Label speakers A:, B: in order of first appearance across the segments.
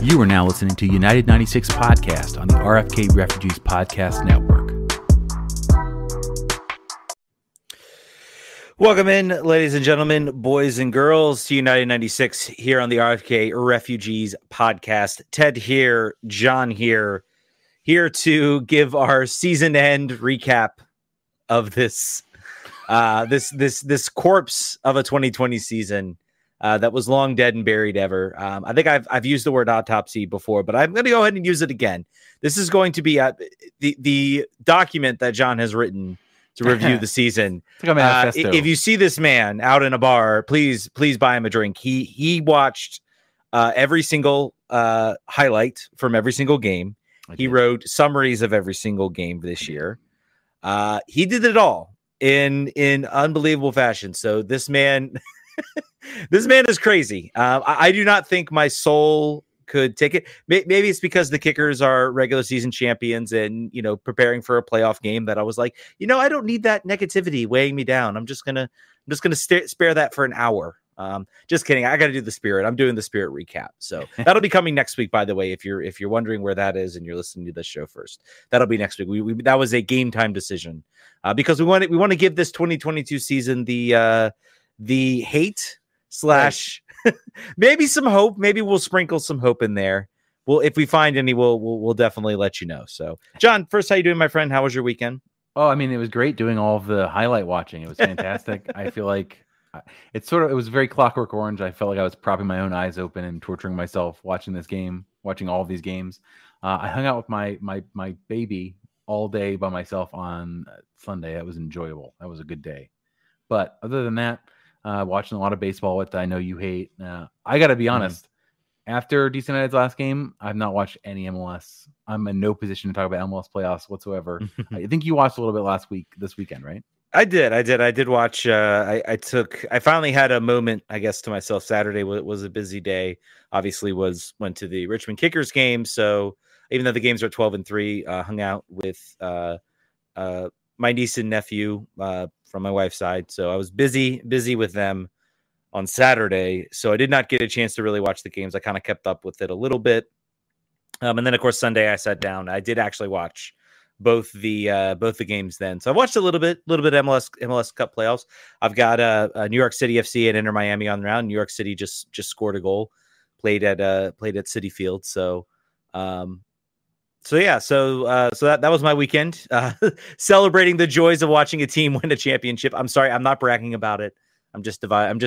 A: You are now listening to United 96 Podcast on the RFK Refugees Podcast Network.
B: Welcome in, ladies and gentlemen, boys and girls, to United 96 here on the RFK Refugees Podcast. Ted here, John here to give our season end recap of this corpse of a 2020 season that was long dead and buried ever. I think I've used the word autopsy before, but I'm going to go ahead and use it again. This is going to be the document that John has written to review the season. If you see this man out in a bar, please buy him a drink. He watched every single highlight from every single game. He wrote summaries of every single game this year. He did it all in unbelievable fashion. So this man, this man is crazy. I do not think my soul could take it. Maybe it's because the Kickers are regular season champions and, preparing for a playoff game that I was like, I don't need that negativity weighing me down. I'm just gonna spare that for an hour. Just kidding. I got to do the Spirit. I'm doing the Spirit recap. So that'll be coming next week, by the way, if you're wondering where that is and you're listening to this show first, that'll be next week. We that was a game time decision because we want to give this 2022 season the hate / maybe some hope. Maybe we'll sprinkle some hope in there. Well, if we find any, we'll definitely let you know. So, John, first, how you doing, my friend? How was your weekend?
A: Oh, I mean, it was great doing all of the highlight watching. It was fantastic. I feel like it was very Clockwork Orange. I felt like I was propping my own eyes open and torturing myself watching this game, watching all of these games. I hung out with my baby all day by myself on Sunday. That was enjoyable. That was a good day. But other than that, watching a lot of baseball, which I know you hate. I got to be honest. After DC United's last game, I've not watched any MLS. I'm in no position to talk about MLS playoffs whatsoever. I think you watched a little bit this weekend, right?
B: I did watch. I finally had a moment, I guess, to myself. Saturday was a busy day. Obviously, went to the Richmond Kickers game. So even though the games are 12-3, hung out with my niece and nephew from my wife's side. So I was busy with them on Saturday. So I did not get a chance to really watch the games. I kind of kept up with it a little bit. And then, of course, Sunday I sat down. I did actually watch both the games then. So I watched a little bit MLS Cup playoffs. I've got New York City FC and Inter Miami on the round. New York City just scored a goal, played at Citi Field. So that was my weekend, celebrating the joys of watching a team win a championship. I'm sorry, I'm not bragging about it. I'm just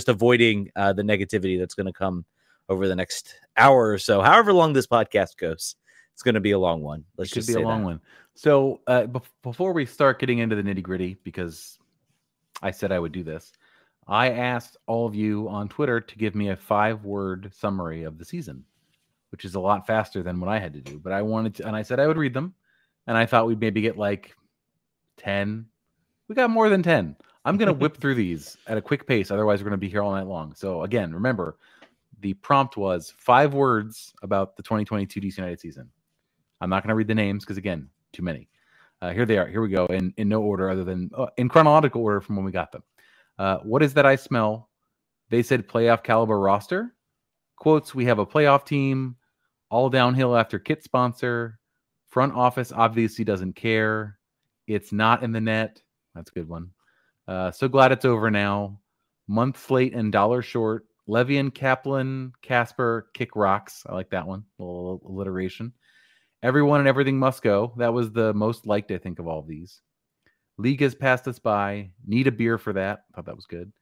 B: avoiding the negativity that's going to come over the next hour or so. However long this podcast goes, it's going to be a long one. Let's just say a long one.
A: So before we start getting into the nitty gritty, because I said I would do this, I asked all of you on Twitter to give me a 5-word summary of the season, which is a lot faster than what I had to do. But I wanted to, and I said I would read them, and I thought we'd maybe get like 10. We got more than 10. I'm going to whip through these at a quick pace. Otherwise, we're going to be here all night long. So again, remember, the prompt was 5 words about the 2022 DC United season. I'm not going to read the names because, again, too many. Here they are. Here we go. In no order other than in chronological order from when we got them. What is that I smell? They said playoff caliber roster. Quotes, we have a playoff team. All downhill after kit sponsor. Front office obviously doesn't care. It's not in the net. That's a good one. So glad it's over now. Month late and dollar short. Levy and Kaplan, Casper, kick rocks. I like that one. A little alliteration. Everyone and everything must go. That was the most liked, I think, of all of these. League has passed us by. Need a beer for that. Thought that was good.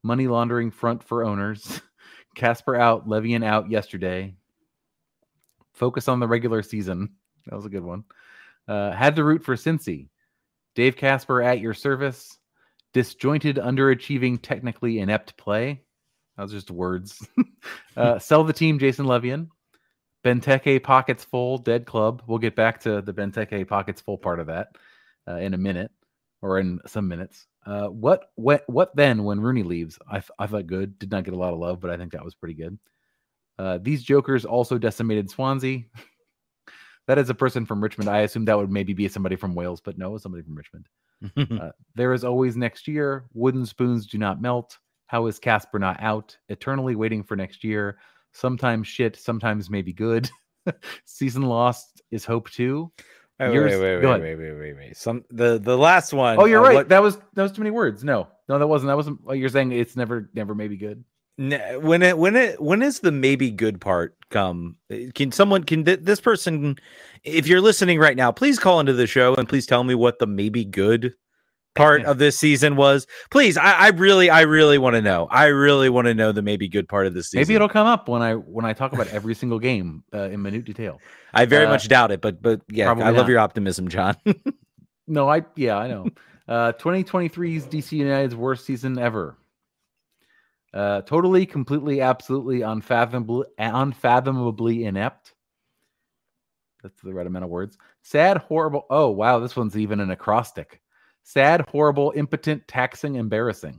A: Money laundering front for owners. Casper out. Levian out yesterday. Focus on the regular season. That was a good one. Had to root for Cincy. Dave Casper at your service. Disjointed, underachieving, technically inept play. That was just words. Sell the team, Jason Levian. Benteke pockets full, dead club. We'll get back to the Benteke pockets full part of that in a minute or in some minutes. What then when Rooney leaves? I thought good. Did not get a lot of love, but I think that was pretty good. These jokers also decimated Swansea. That is a person from Richmond. I assume that would maybe be somebody from Wales, but no, somebody from Richmond. There is always next year. Wooden spoons do not melt. How is Casper not out? Eternally waiting for next year. Sometimes shit, sometimes maybe good. Season lost is hope too.
B: Wait. The last one.
A: Oh, you're right. That was too many words. No, that wasn't. You're saying it's never maybe good.
B: When is the maybe good part come? Can this person, if you're listening right now, please call into the show and please tell me what the maybe good part of this season was. Please, I really want to know. I really want to know the maybe good part of this season.
A: Maybe it'll come up when I talk about every single game in minute detail.
B: I very much doubt it, but yeah, I love your optimism, John.
A: No, I know. 2023's DC United's worst season ever. Totally, completely, absolutely, unfathomably inept. That's the right amount of words. Sad, horrible. Oh, wow, this one's even an acrostic. Sad, horrible, impotent, taxing, embarrassing.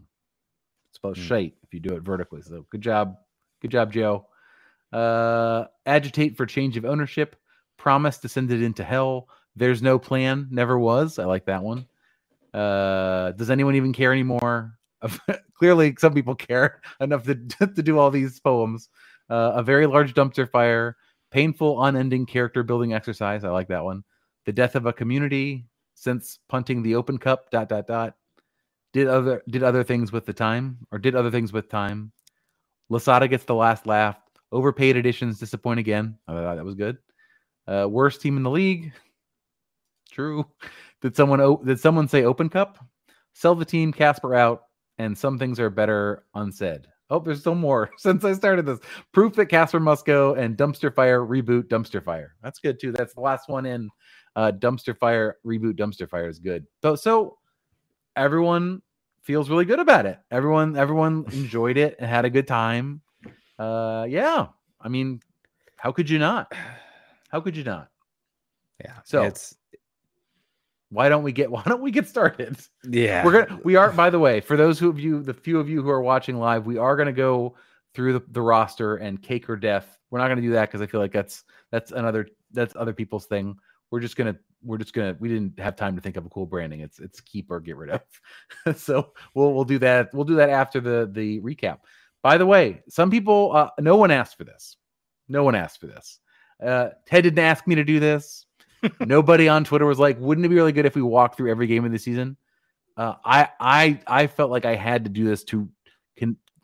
A: It's spelled shite if you do it vertically. So good job, Joe. Agitate for change of ownership. Promise descended into hell. There's no plan, never was. I like that one. Does anyone even care anymore? Clearly, some people care enough to do all these poems. A very large dumpster fire. Painful, unending character building exercise. I like that one. The death of a community since punting the Open Cup. ... Did other things with time. Lasada gets the last laugh. Overpaid editions disappoint again. I thought that was good. Worst team in the league. True. Did someone say Open Cup? Sell the team, Casper out, and some things are better unsaid. Oh, there's still more since I started this. Proof that Casper must go and dumpster fire, reboot, dumpster fire. That's good too. That's the last one in. Dumpster fire, reboot, dumpster fire is good. So everyone feels really good about it. Everyone enjoyed it and had a good time. Yeah. I mean, how could you not? Yeah. So why don't we get started?
B: Yeah.
A: We are, by the way, for those the few of you who are watching live, we are going to go through the roster and cake or death. We're not going to do that because I feel like that's other people's thing. We didn't have time to think of a cool branding. It's keep or get rid of. So we'll do that. We'll do that after the recap. By the way, some people, no one asked for this. Ted didn't ask me to do this. Nobody on Twitter was like, wouldn't it be really good if we walked through every game of the season? I felt like I had to do this to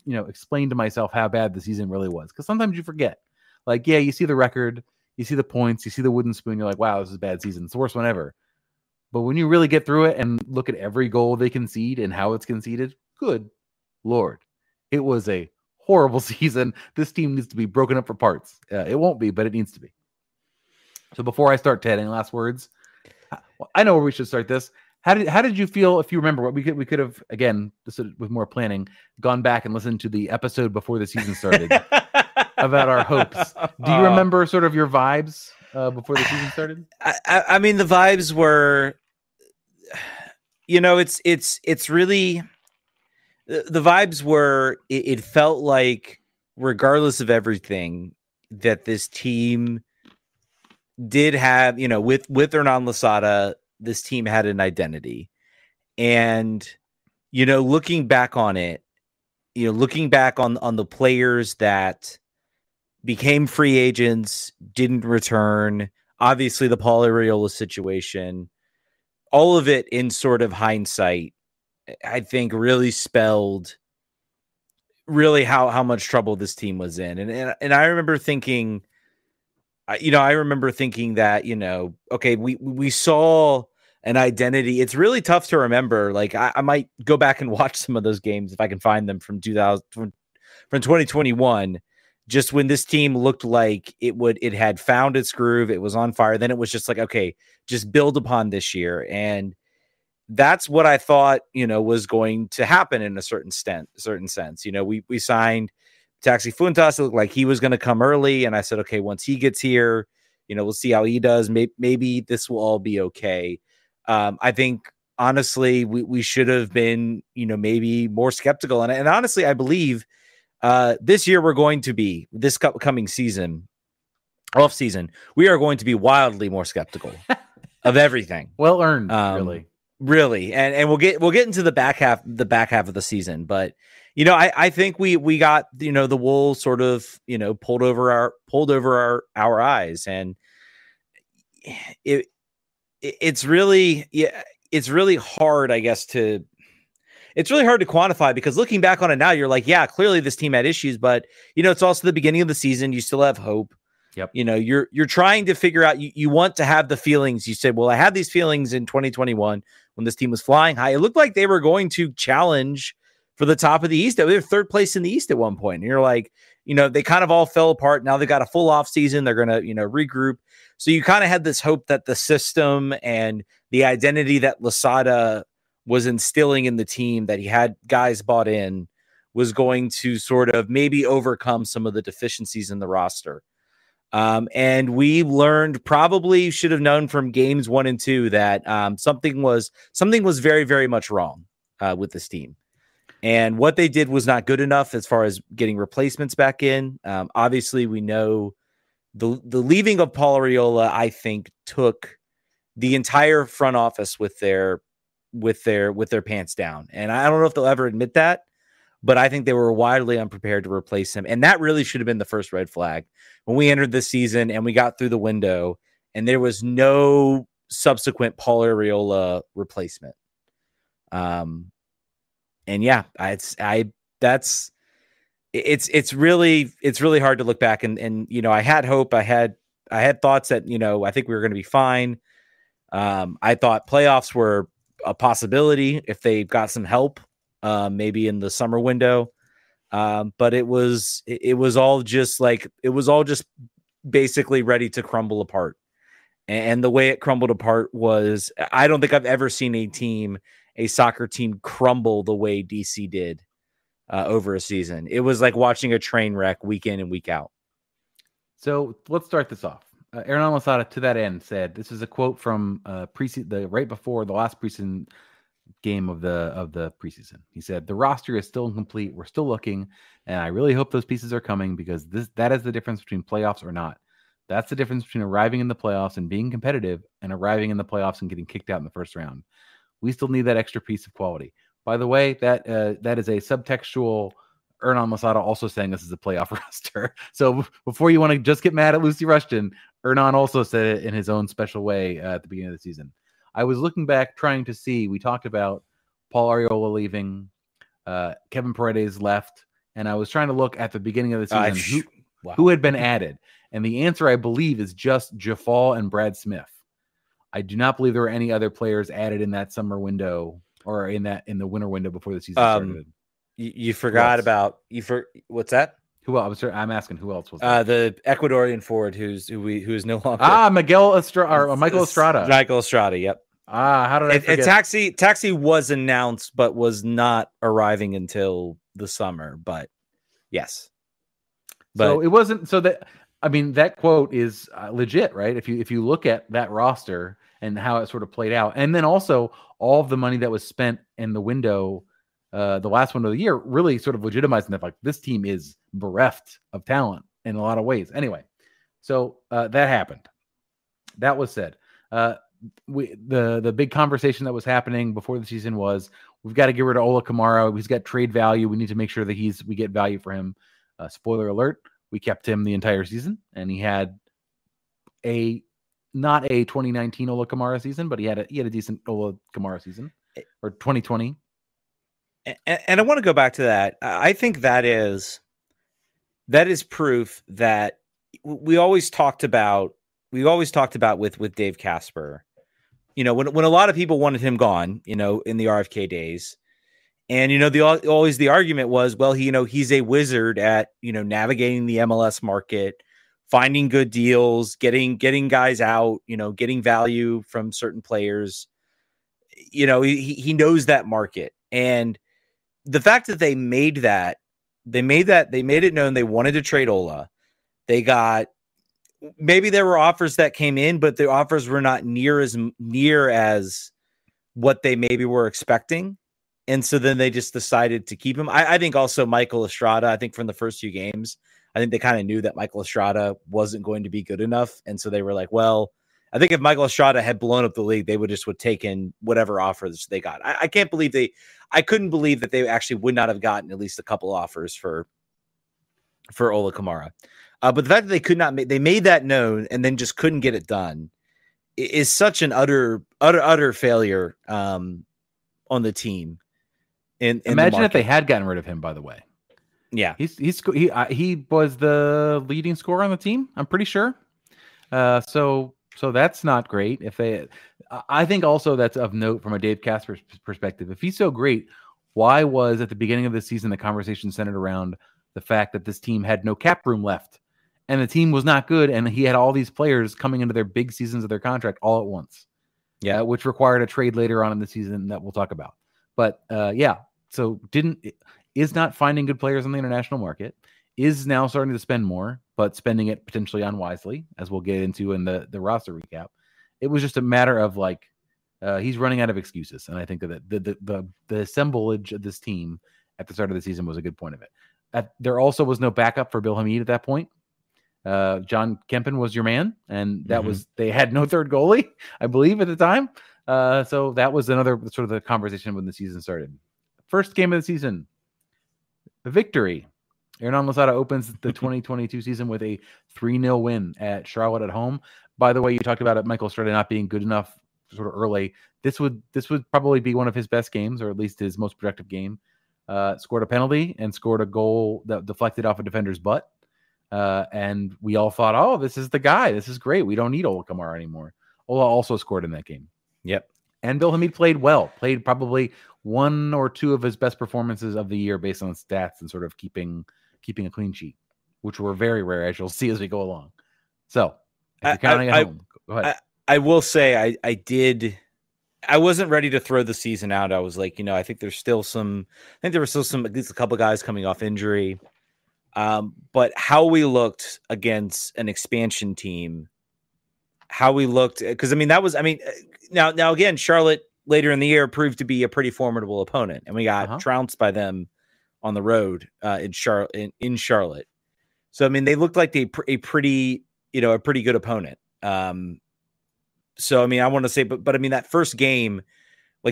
A: explain to myself how bad the season really was. Because sometimes you forget. Like, yeah, you see the record, you see the points, you see the wooden spoon, you're like, wow, this is a bad season. It's the worst one ever. But when you really get through it and look at every goal they concede and how it's conceded, good Lord, it was a horrible season. This team needs to be broken up for parts. It won't be, but it needs to be. So before I start, Ted, any last words? I know where we should start this. How did you feel? If you remember, what we could have, again, just with more planning, gone back and listened to the episode before the season started about our hopes. Do you remember sort of your vibes before the season started?
B: I mean, the vibes were, it's really, the vibes were, it felt like, regardless of everything, that this team did have, with or non Lasada, this team had an identity. And, looking back on it, looking back on the players that became free agents, didn't return, obviously the Paul Arriola situation, all of it in sort of hindsight, I think really spelled really how much trouble this team was in. And I remember thinking, that, okay, we saw an identity. It's really tough to remember. Like I might go back and watch some of those games if I can find them from 2021, just when this team looked like it had found its groove. It was on fire. Then it was just like, okay, just build upon this year. And that's what I thought, was going to happen in a certain sense. We signed Taxi Funtas. It looked like he was going to come early. And I said, okay, once he gets here, we'll see how he does. Maybe this will all be okay. I think, honestly, we should have been, maybe more skeptical. And honestly, I believe this year we're going to be, this coming season, off season, we are going to be wildly more skeptical of everything.
A: Well earned, really.
B: really. And we'll get into the back half of the season, but I think we got the wool sort of pulled over our eyes, and it's really hard, I guess, it's really hard to quantify, because looking back on it now, you're like, yeah, clearly this team had issues, but it's also the beginning of the season. You still have hope.
A: Yep.
B: You're trying to figure out, you want to have the feelings. You said, well, I had these feelings in 2021 when this team was flying high. It looked like they were going to challenge for the top of the East. They were third place in the East at one point. And you're like, they kind of all fell apart. Now they've got a full off season. They're going to, regroup. So you kind of had this hope that the system and the identity that Losada was instilling in the team, that he had guys bought in, was going to sort of maybe overcome some of the deficiencies in the roster. And we learned, probably should have known from games 1 and 2, that something was very, very much wrong with this team. And what they did was not good enough as far as getting replacements back in. Obviously, we know the leaving of Paul Arriola, I think, took the entire front office with their pants down. And I don't know if they'll ever admit that, but I think they were wildly unprepared to replace him. And that really should have been the first red flag when we entered this season and we got through the window and there was no subsequent Paul Arriola replacement. And yeah, it's really hard to look back and I had hope. I had thoughts that, I think we were going to be fine. I thought playoffs were a possibility if they got some help, maybe in the summer window. But it was all just basically ready to crumble apart. And the way it crumbled apart was, I don't think I've ever seen a soccer team crumble the way DC did over a season. It was like watching a train wreck week in and week out.
A: So let's start this off. Hernan Losada, to that end, said, this is a quote from right before the last preseason game of the preseason. He said, the roster is still incomplete. We're still looking, and I really hope those pieces are coming, because that is the difference between playoffs or not. That's the difference between arriving in the playoffs and being competitive and arriving in the playoffs and getting kicked out in the first round. We still need that extra piece of quality. By the way, that is a subtextual Hernan Losada also saying this is a playoff roster. So before you want to just get mad at Lucy Rushton, Hernan also said it in his own special way at the beginning of the season. I was looking back, trying to see, we talked about Paul Arriola leaving, Kevin Paredes left, and I was trying to look at the beginning of the season who had been added. And the answer, I believe, is just Jafal and Brad Smith. I do not believe there were any other players added in that summer window or in the winter window before the season started.
B: You forgot about what's that?
A: Who else? I'm asking who else was
B: the Ecuadorian forward who is no longer
A: Michael Estrada. Michael Estrada.
B: Yep.
A: How did I forget?
B: Taxi was announced, but was not arriving until the summer. But yes,
A: so it wasn't. So that quote is legit, right? If you look at that roster and how it sort of played out, and then also all of the money that was spent in the window, the last window of the year, really sort of legitimizing that, like, this team is bereft of talent in a lot of ways. Anyway, so that happened. That was said. The big conversation that was happening before the season was, we've got to get rid of Ola Kamara. He's got trade value. We need to make sure that we get value for him. Spoiler alert: we kept him the entire season, and he had not a 2019 Ola Kamara season, but he had a decent Ola Kamara season, or 2020.
B: And I want to go back to that. I think that is proof that we always talked about with Dave Casper. When a lot of people wanted him gone, in the RFK days, and always the argument was, well, he's a wizard at navigating the MLS market, finding good deals, getting guys out, getting value from certain players. He knows that market. And the fact that they made it known they wanted to trade Ola. Maybe there were offers that came in, but the offers were not near as what they maybe were expecting. And so then they just decided to keep him. I think also Michael Estrada, I think from the first few games, I think they kind of knew that Michael Estrada wasn't going to be good enough. And so they were like, well, I think if Michael Estrada had blown up the league, they would taken whatever offers they got. I couldn't believe that they actually would not have gotten at least a couple offers for Ola Kamara. But the fact that they could not they made that known and then just couldn't get it done is such an utter failure on the team.
A: Imagine if they had gotten rid of him, by the way.
B: Yeah.
A: He was the leading scorer on the team, I'm pretty sure. So that's not great. I think also that's of note from a Dave Casper's perspective. If he's so great, why was at the beginning of the season the conversation centered around the fact that this team had no cap room left and the team was not good, and he had all these players coming into their big seasons of their contract all at once? Yeah, which required a trade later on in the season that we'll talk about. But so is not finding good players on the international market, is now starting to spend more, but spending it potentially unwisely, as we'll get into in the roster recap. It was just a matter of he's running out of excuses. And I think that the assemblage of this team at the start of the season was a good point of it. There also was no backup for Bill Hamid at that point. John Kempen was your man, and that they had no third goalie, I believe, at the time. So that was another sort of the conversation when the season started. First game of the season, the victory. Hernan Losada opens the 2022 season with a 3-0 win at Charlotte at home. By the way, you talked about it, Michael Estrada not being good enough sort of early. This would probably be one of his best games, or at least his most productive game. Scored a penalty and scored a goal that deflected off a defender's butt. And we all thought, oh, this is the guy. This is great. We don't need Ola Kamara anymore. Ola also scored in that game.
B: Yep.
A: And Bill Hamid played well. Played probably one or two of his best performances of the year based on stats and sort of keeping a clean sheet, which were very rare, as you'll see as we go along. So, if you're counting at home, go ahead.
B: I will say I wasn't ready to throw the season out. I was like, I think there were still some, at least a couple of guys coming off injury. But how we looked against an expansion team, because now again, Charlotte later in the year proved to be a pretty formidable opponent, and we got trounced by them on the road in Charlotte. So they looked like a pretty good opponent. So I want to say, but that first game,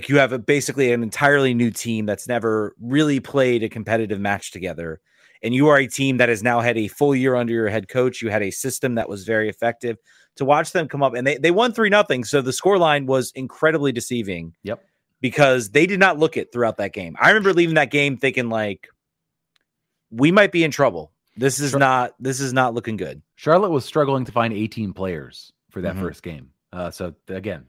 B: you have basically an entirely new team that's never really played a competitive match together. And you are a team that has now had a full year under your head coach. You had a system that was very effective. To watch them come up, and they won 3-0. So the scoreline was incredibly deceiving.
A: Yep.
B: Because they did not look it throughout that game. I remember leaving that game thinking we might be in trouble. This is not looking good.
A: Charlotte was struggling to find 18 players for that first game. So again,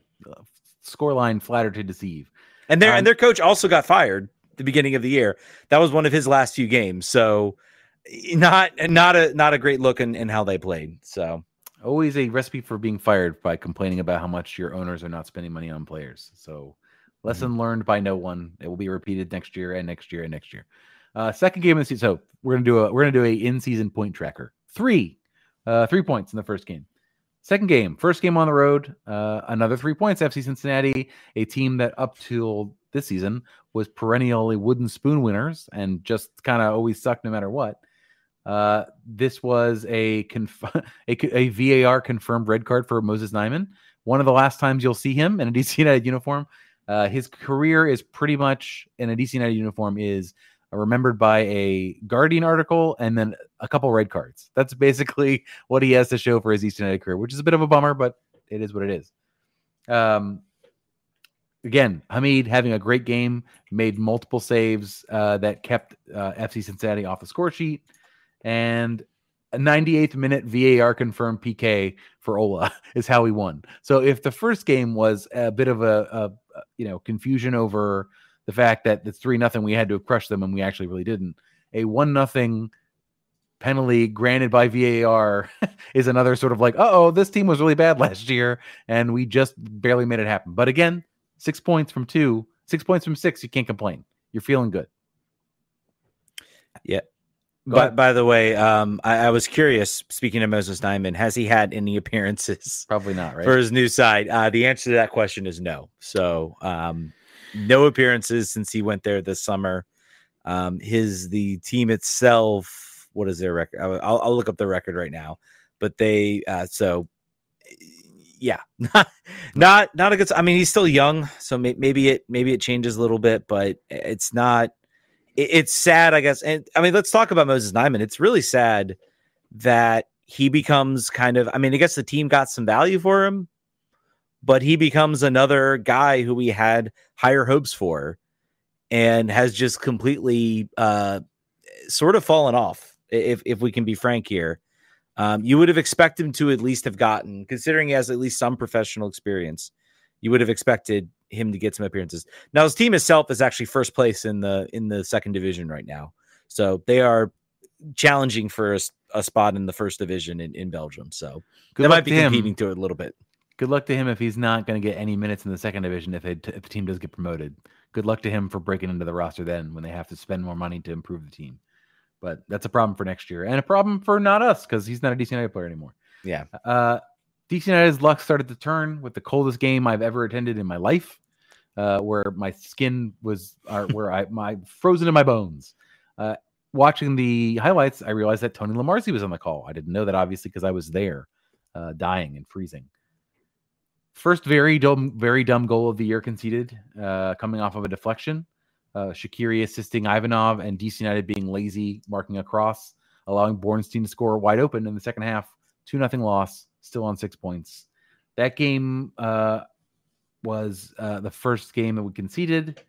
A: scoreline flattered to deceive.
B: And their coach also got fired at the beginning of the year. That was one of his last few games. So not a great look in how they played. So
A: always a recipe for being fired by complaining about how much your owners are not spending money on players. So lesson learned by no one. It will be repeated next year and next year and next year. Second game of the season. So we're gonna do a in-season point tracker. 3 points in the first game. Second game, first game on the road, another 3 points. FC Cincinnati, a team that up till this season was perennially wooden spoon winners and just kind of always sucked no matter what. This was a VAR confirmed red card for Moses Nyman. One of the last times you'll see him in a DC United uniform. His career is pretty much in a DC United uniform is remembered by a Guardian article and then a couple red cards. That's basically what he has to show for his East United career, which is a bit of a bummer, but it is what it is. Again, Hamid having a great game, made multiple saves that kept FC Cincinnati off the score sheet, and a 98th minute VAR confirmed PK for Ola is how he won. So if the first game was a bit of a confusion over the fact that it's 3-0, we had to have crushed them, and we actually really didn't. A 1-0 penalty granted by VAR is another sort of this team was really bad last year, and we just barely made it happen. But again, 6 points from 2, 6 points from 6, you can't complain. You're feeling good.
B: Yeah. But by the way, I was curious, speaking of Moses Nyman, has he had any appearances?
A: Probably not, right?
B: For his new side. The answer to that question is no. So no appearances since he went there this summer. The team itself, what is their record? I'll look up the record right now. But they yeah, not a good. I mean, he's still young, so maybe it changes a little bit, but it's not. It's sad, I guess. And I mean, let's talk about Moses Nyman. It's really sad that he becomes kind of. I mean, I guess the team got some value for him, but he becomes another guy who we had higher hopes for, and has just completely sort of fallen off. If we can be frank here. You would have expected him to at least have gotten, considering he has at least some professional experience, you would have expected him to get some appearances. Now, his team itself is actually first place in the second division right now. So they are challenging for a spot in the first division in Belgium. So they might be competing to it a little bit.
A: Good luck to him if he's not going to get any minutes in the second division if the team does get promoted. Good luck to him for breaking into the roster then when they have to spend more money to improve the team. But that's a problem for next year and a problem for not us because he's not a DC United player anymore.
B: Yeah.
A: DC United's luck started to turn with the coldest game I've ever attended in my life, where my skin was, my frozen in my bones. Watching the highlights, I realized that Tony Lamarcy was on the call. I didn't know that obviously because I was there, dying and freezing. First very dumb goal of the year conceded, coming off of a deflection. Shaqiri assisting Ivanov and DC United being lazy, marking a cross, allowing Bornstein to score wide open in the second half. 2-0 loss, still on 6 points. That game was the first game that we conceded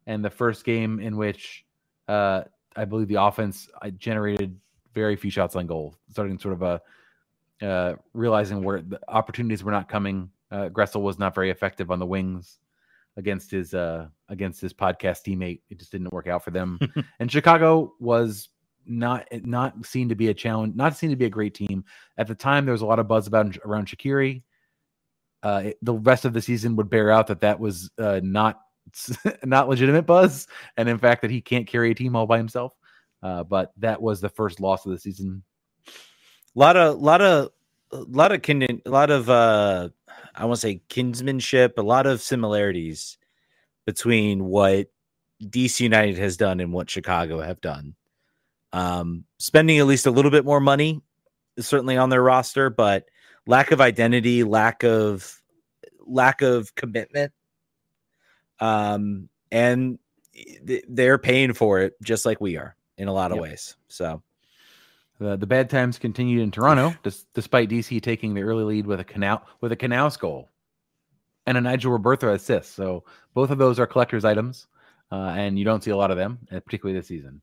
A: and the first game in which I believe the offense generated very few shots on goal, starting sort of realizing where the opportunities were not coming. Gressel was not very effective on the wings against his podcast teammate. It just didn't work out for them. And Chicago was not seen to be a challenge, not seen to be a great team. At the time, there was a lot of buzz around Shaqiri. The rest of the season would bear out that was not legitimate buzz, and in fact that he can't carry a team all by himself. But that was the first loss of the season.
B: A lot of I want to say kinsmanship, a lot of similarities between what DC United has done and what Chicago have done. Spending at least a little bit more money is certainly on their roster, but lack of identity, lack of commitment. And they're paying for it just like we are in a lot of ways. So
A: the bad times continued in Toronto, despite DC taking the early lead with a Knaus goal and a Nigel Roberto assist. So both of those are collector's items, and you don't see a lot of them, particularly this season.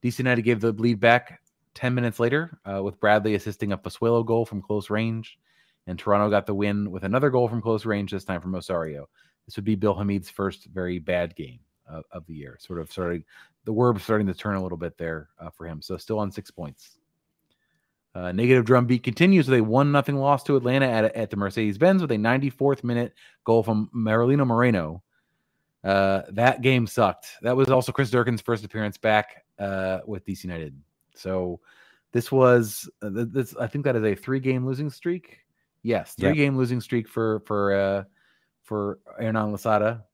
A: DC United gave the lead back 10 minutes later with Bradley assisting a Pozuelo goal from close range, and Toronto got the win with another goal from close range, this time from Osorio. This would be Bill Hamid's first very bad game of the year. Sort of the word starting to turn a little bit there for him. So still on 6 points. Negative drumbeat continues with a 1-0 loss to Atlanta at the Mercedes-Benz with a 94th minute goal from Marilino Moreno. That game sucked. That was also Chris Durkin's first appearance back with DC United. So this was I think that is a 3-game losing streak. Yes, 3-game losing streak for Hernan Losada.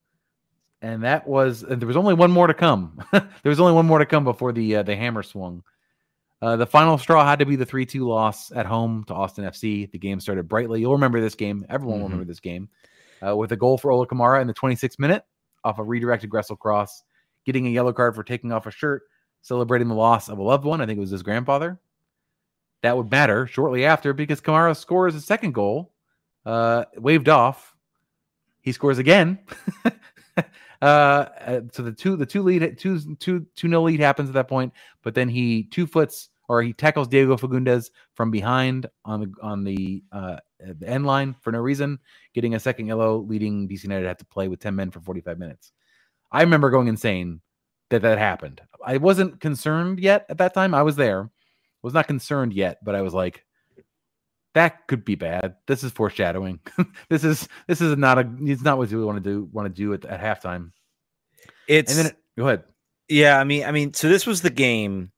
A: And there was only one more to come. There was only one more to come before the hammer swung. The final straw had to be the 3-2 loss at home to Austin FC. The game started brightly. You'll remember this game. Everyone will remember this game. With a goal for Ola Kamara in the 26th minute off a redirected Gressel cross, getting a yellow card for taking off a shirt, celebrating the loss of a loved one. I think it was his grandfather. That would matter shortly after because Kamara scores a second goal, waved off. He scores again. So the 2-0 lead happens at that point, but then he tackles Diego Fagundes from behind on the end line for no reason, getting a second yellow, leading DC United had to play with 10 men for 45 minutes. I remember going insane that happened. I wasn't concerned yet at that time. I was there. Was not concerned yet, but I was like, that could be bad. This is foreshadowing. This is not what you want to do at halftime. Go ahead.
B: Yeah, I mean, so this was the game.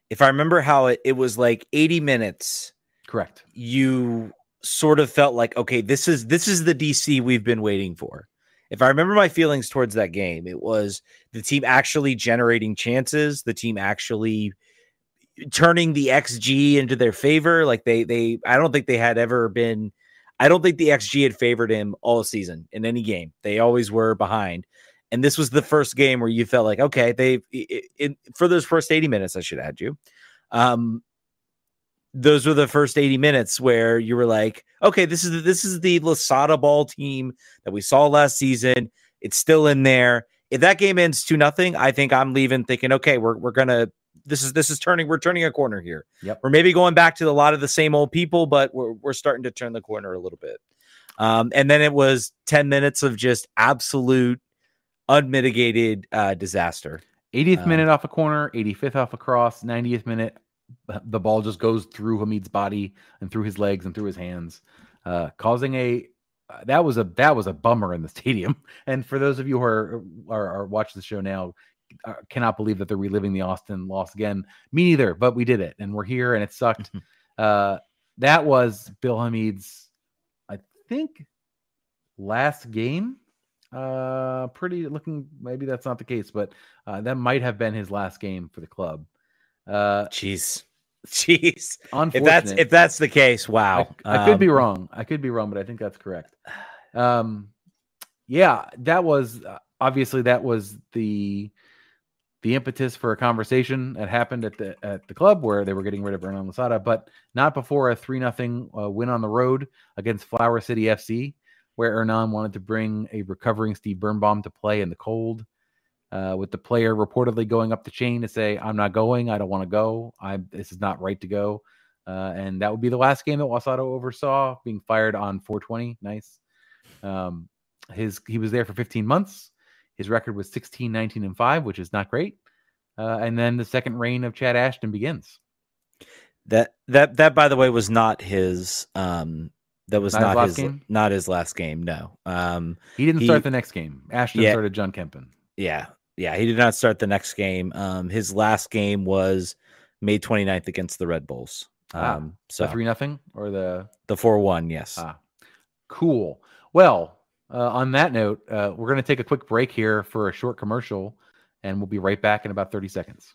B: If I remember how it was like 80 minutes.
A: Correct.
B: You sort of felt like, okay, this is the DC we've been waiting for. If I remember my feelings towards that game, it was the team actually generating chances, the team actually turning the XG into their favor. Like I don't think they had ever been. I don't think the XG had favored him all season in any game. They always were behind. And this was the first game where you felt like, okay, for those first 80 minutes, I should add you. Those were the first 80 minutes where you were like, okay, this is the Lasada ball team that we saw last season. It's still in there. If that game ends 2-0, I think I'm leaving thinking, okay, we're turning a corner here.
A: Yep.
B: We're maybe going back to a lot of the same old people, but we're starting to turn the corner a little bit. And then it was 10 minutes of just absolute unmitigated disaster.
A: 80th minute off a corner, 85th off a cross, 90th minute, the ball just goes through Hamid's body and through his legs and through his hands, causing that was a bummer in the stadium. And for those of you who are watching the show now, cannot believe that they're reliving the Austin loss again. Me neither, but we did it, and we're here, and it sucked. That was Bill Hamid's, I think, last game. Maybe that's not the case, but that might have been his last game for the club.
B: Jeez.
A: Unfortunate.
B: If that's the case, wow.
A: I could be wrong. But I think that's correct. Yeah, that was obviously the impetus for a conversation that happened at the club where they were getting rid of Hernan Losada, but not before a 3-0 win on the road against Flower City FC, where Hernan wanted to bring a recovering Steve Birnbaum to play in the cold, with the player reportedly going up the chain to say, I'm not going. I don't want to go. This is not right to go. And that would be the last game that Losada oversaw, being fired on 420. Nice. He was there for 15 months. His record was 16-19-5, which is not great. And then the second reign of Chad Ashton begins.
B: That by the way was not his that was not his last game. No.
A: He didn't start the next game. Ashton started John Kempen.
B: Yeah. Yeah, he did not start the next game. His last game was May 29th against the Red Bulls.
A: So 3-0 or the
B: 4-1, yes.
A: Cool. Well, on that note, we're going to take a quick break here for a short commercial, and we'll be right back in about 30 seconds.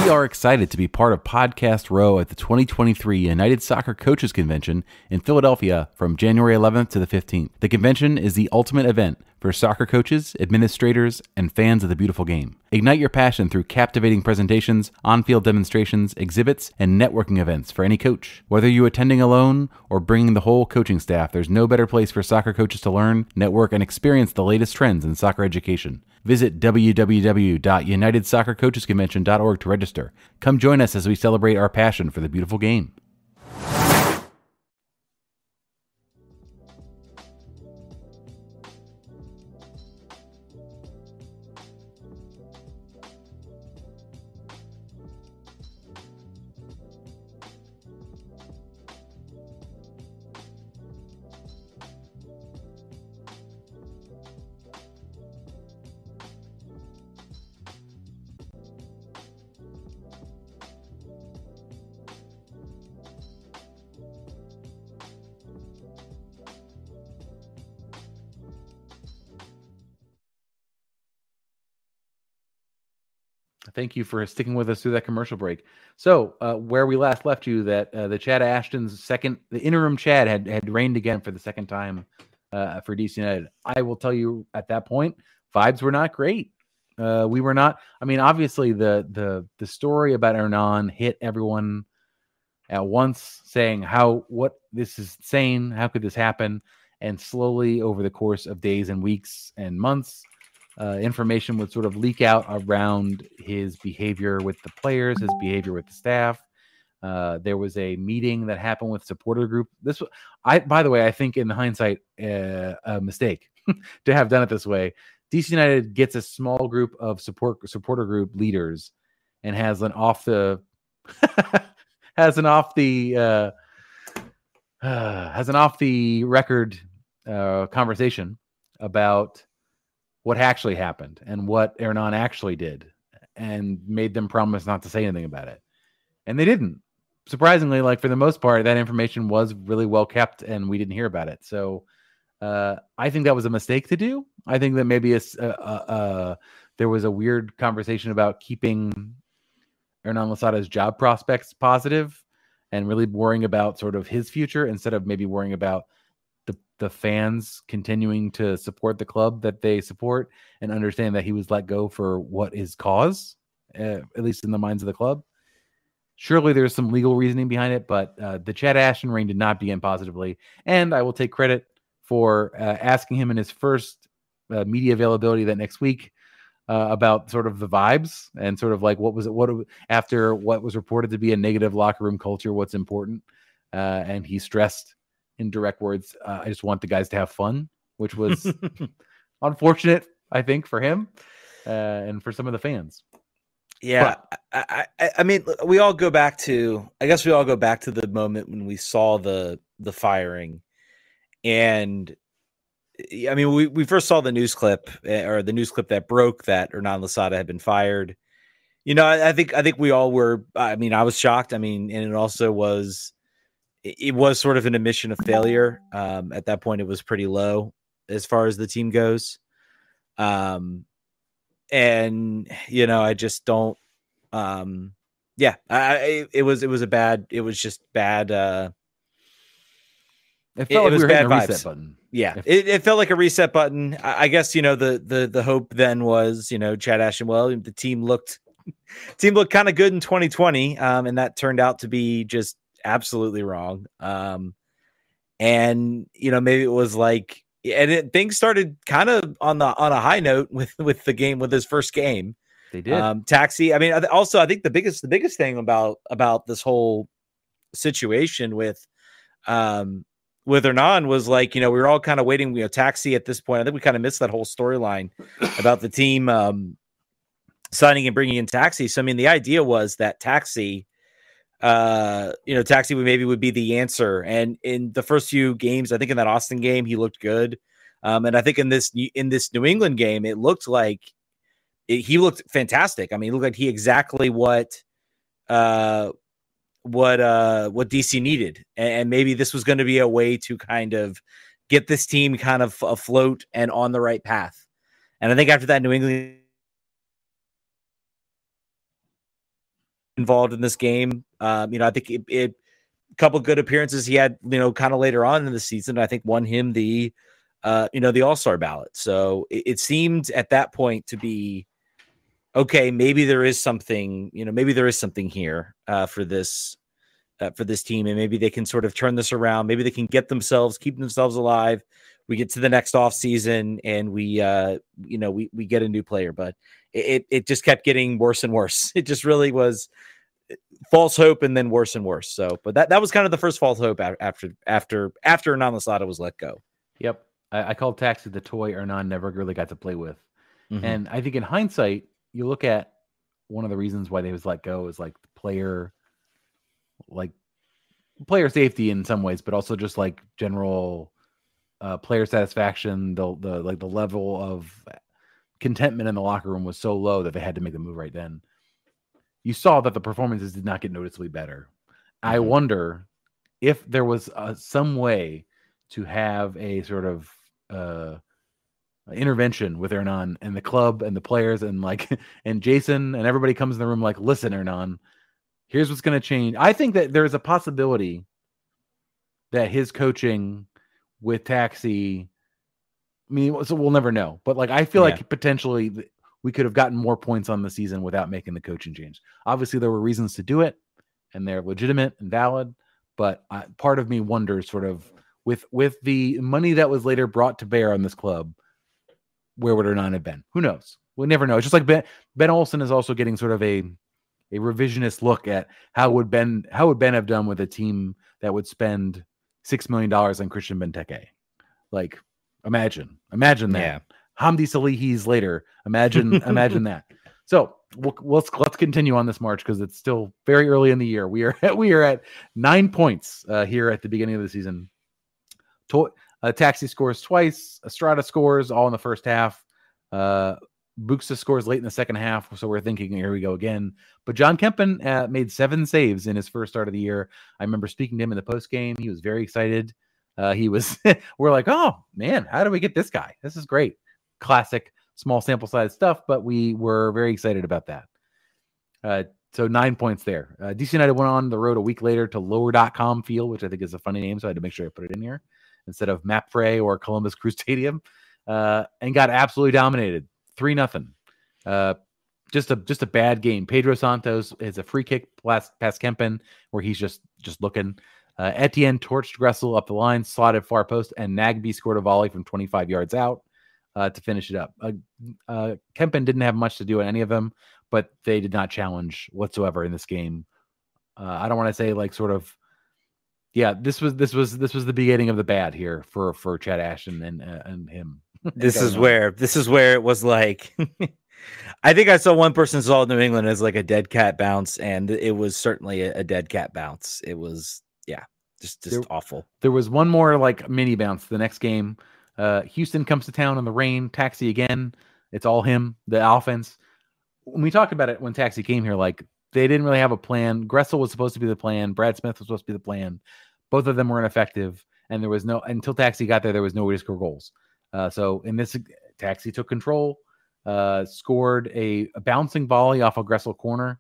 A: We are excited to be part of Podcast Row at the 2023 United Soccer Coaches Convention in Philadelphia from January 11th to the 15th. The convention is the ultimate event for soccer coaches, administrators, and fans of the beautiful game. Ignite your passion through captivating presentations, on-field demonstrations, exhibits, and networking events for any coach. Whether you're attending alone or bringing the whole coaching staff, there's no better place for soccer coaches to learn, network, and experience the latest trends in soccer education. Visit www.unitedsoccercoachesconvention.org to register. Come join us as we celebrate our passion for the beautiful game. Thank you for sticking with us through that commercial break. So, where we last left you, that the Chad Ashton's the interim Chad had reigned again for the second time for DC United. I will tell you, at that point, vibes were not great. We were not. I mean, obviously, the story about Hernan hit everyone at once, saying what this is insane. How could this happen? And slowly, over the course of days and weeks and months, information would sort of leak out around his behavior with the players, his behavior with the staff. There was a meeting that happened with supporter group. By the way, I think in hindsight, a mistake to have done it this way. DC United gets a small group of supporter group leaders and has an off the record conversation about what actually happened and what Hernan actually did, and made them promise not to say anything about it. And they didn't. Surprisingly, like, for the most part, that information was really well kept and we didn't hear about it. So I think that was a mistake to do. I think that maybe there was a weird conversation about keeping Hernan Losada's job prospects positive, and really worrying about sort of his future instead of maybe worrying about the fans continuing to support the club that they support and understand that he was let go for what is cause, at least in the minds of the club. Surely there's some legal reasoning behind it, but the Chad Ashton reign did not begin positively. And I will take credit for asking him in his first media availability that next week about sort of the vibes and sort of like after what was reported to be a negative locker room culture, what's important. And he stressed in direct words, I just want the guys to have fun, which was unfortunate, I think, for him and for some of the fans.
B: Yeah, but, I mean, we all go back to the moment when we saw the firing, and I mean, we first saw the news clip that broke that Hernan Losada had been fired. You know, I think we all were. I mean, I was shocked. I mean, and it also was. It was sort of an admission of failure. At that point, it was pretty low as far as the team goes. And you know, I just don't. It was just bad.
A: It felt like we were hitting a reset button.
B: Yeah, it felt like a reset button. I guess, you know, the hope then was, you know, Chad Ashton. Well, the team looked kind of good in 2020, and that turned out to be just absolutely wrong. And you know, maybe it was like, and things started kind of on a high note with the game, with his first game.
A: They did.
B: Taxi. I mean, also, I think the biggest thing about this whole situation with Hernan was, like, you know, we were all kind of waiting, you know, Taxi at this point. I think we kind of missed that whole storyline about the team signing and bringing in Taxi. So, I mean, the idea was that Taxi, Taxi would be the answer. And in the first few games, I think in that Austin game, he looked good. And I think in this New England game, it looked like he looked fantastic. I mean, it looked like he exactly what DC needed. And maybe this was going to be a way to kind of get this team kind of afloat and on the right path. And I think after that, New England involved in this game. I think a couple good appearances he had, you know, kind of later on in the season, I think won him the All-Star ballot. So it seemed at that point to be, okay, maybe there is something here for this team, and maybe they can sort of turn this around. Maybe they can keep themselves alive. We get to the next off season and we get a new player, but it just kept getting worse and worse. It just really was false hope and then worse and worse. So, but that was kind of the first false hope after Hernan Losada was let go.
A: Yep. I called Taxi the toy Hernan never really got to play with.
B: Mm-hmm.
A: And I think in hindsight, you look at one of the reasons why they was let go is like player safety in some ways, but also just like general player satisfaction. The level of contentment in the locker room was so low that they had to make the move right then. You saw that the performances did not get noticeably better. Mm-hmm. I wonder if there was some way to have a sort of intervention with Hernan and the club and the players and Jason and everybody comes in the room like, listen, Hernan, here's what's going to change. I think that there's a possibility that his coaching with Taxi, I mean, so we'll never know, but like, I feel like potentially we could have gotten more points on the season without making the coaching change. Obviously there were reasons to do it and they're legitimate and valid, but part of me wonders sort of with the money that was later brought to bear on this club, where would Hernan have been? Who knows? We'll never know. It's just like Ben Olsen is also getting sort of a revisionist look at how would Ben have done with a team that would spend $6 million on Christian Benteke. Like, imagine that.
B: Yeah.
A: Hamdi Salihi's later. Imagine that. So let's continue on this march because it's still very early in the year. We are at 9 points here at the beginning of the season. Taxi scores twice. Estrada scores all in the first half. Buxa scores late in the second half, so we're thinking, here we go again. But John Kempen made 7 saves in his first start of the year. I remember speaking to him in the post game. He was very excited. We're like, oh man, how do we get this guy? This is great. Classic small sample size stuff, but we were very excited about that. So 9 points there. DC United went on the road a week later to Lower.com Field, which I think is a funny name, so I had to make sure I put it in here instead of MAPFRE or Columbus Crew Stadium, and got absolutely dominated, 3-0. Just a bad game. Pedro Santos is a free kick past Kempen where he's just looking. Etienne torched Gressel up the line, slotted far post, and Nagby scored a volley from 25 yards out to finish it up. Kempen didn't have much to do in any of them, but they did not challenge whatsoever in this game. I don't want to say like sort of, yeah, this was the beginning of the bad here for Chad Ashton and him.
B: This is where it was like, I think I saw one person saw New England as like a dead cat bounce, and it was certainly a dead cat bounce. It was, yeah, just awful.
A: There was one more like mini bounce the next game. Houston comes to town in the rain. Taxi again. It's all him, the offense. When we talked about it when Taxi came here, like they didn't really have a plan. Gressel was supposed to be the plan. Brad Smith was supposed to be the plan. Both of them were ineffective, and there was no until Taxi got there was no way to score goals. So in this, Taxi took control, scored a bouncing volley off a Gressel corner,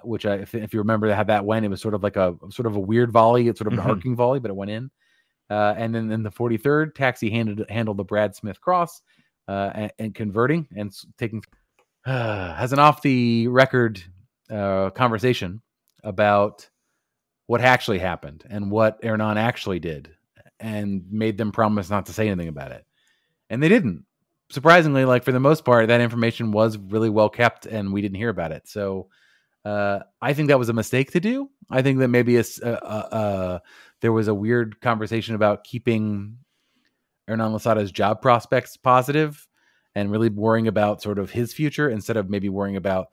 A: which if you remember how that went, it was sort of a weird volley. It's sort of an arcing volley, but it went in. And then in the 43rd, Taxi handled the Brad Smith cross and converting and taking has an off the record conversation about what actually happened and what Hernan actually did, and made them promise not to say anything about it. And they didn't. Surprisingly, like for the most part, that information was really well kept and we didn't hear about it. So I think that was a mistake to do. I think that maybe there was a weird conversation about keeping Hernan Losada's job prospects positive and really worrying about sort of his future instead of maybe worrying about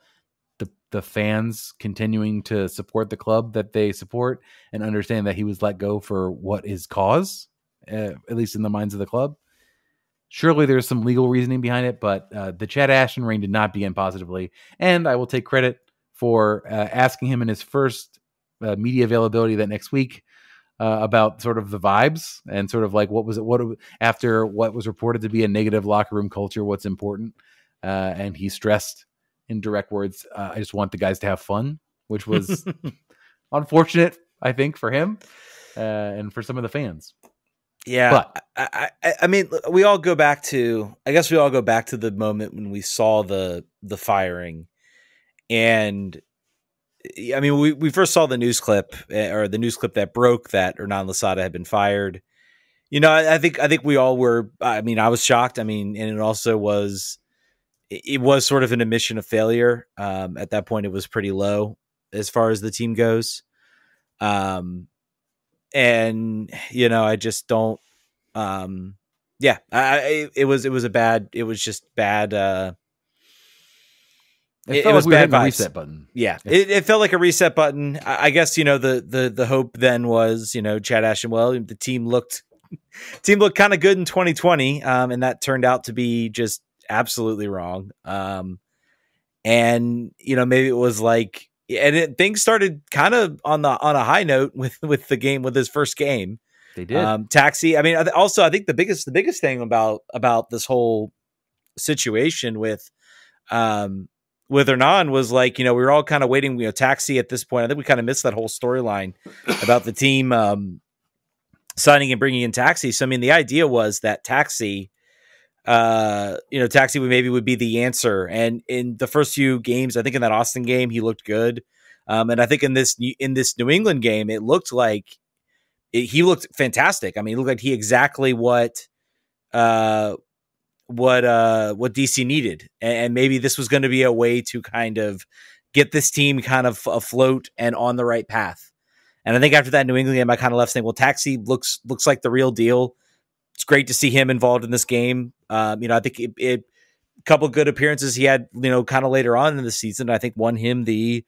A: the fans continuing to support the club that they support and understand that he was let go for what is cause, at least in the minds of the club. Surely there's some legal reasoning behind it, but the Chad Ashton reign did not begin positively. And I will take credit for asking him in his first media availability that next week about sort of the vibes and sort of like after what was reported to be a negative locker room culture, what's important. And he stressed in direct words, I just want the guys to have fun, which was unfortunate, I think, for him and for some of the fans.
B: Yeah, but I mean, we all go back to the moment when we saw the firing, and I mean, we first saw the news clip that broke that Hernan Losada had been fired. You know, I think we all were. I mean, I was shocked. I mean, and it also was. It was sort of an admission of failure. At that point, it was pretty low as far as the team goes. And you know, I just don't. It was just bad.
A: It was like bad vibes. A reset button.
B: Yeah, it felt like a reset button. I guess, you know, the hope then was, you know, Chad Ashton. Well, the team looked kind of good in 2020, and that turned out to be just absolutely wrong. And you know, maybe it was like, things started kind of on a high note with his first game.
A: They did.
B: Taxi. I mean, also I think the biggest thing about this whole situation with Hernan was like, you know, we were all kind of waiting, you know, Taxi at this point. I think we kind of missed that whole storyline about the team signing and bringing in Taxi. So, I mean, the idea was that Taxi, Taxi would be the answer. And in the first few games, I think in that Austin game, he looked good. And I think in this New England game, it looked like he looked fantastic. I mean, it looked like he exactly what DC needed. And maybe this was going to be a way to kind of get this team kind of afloat and on the right path. And I think after that New England game, I kind of left saying, well, Taxi looks like the real deal. It's great to see him involved in this game. I think a couple of good appearances he had, you know, kind of later on in the season, I think won him the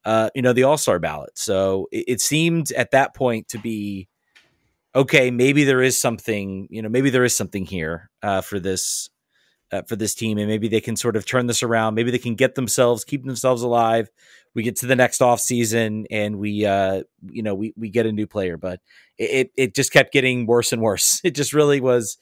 B: All-Star ballot. So it seemed at that point to be, okay, maybe there is something here for this team, and maybe they can sort of turn this around. Maybe they can keep themselves alive. We get to the next off season and we get a new player, but it just kept getting worse and worse. It just really was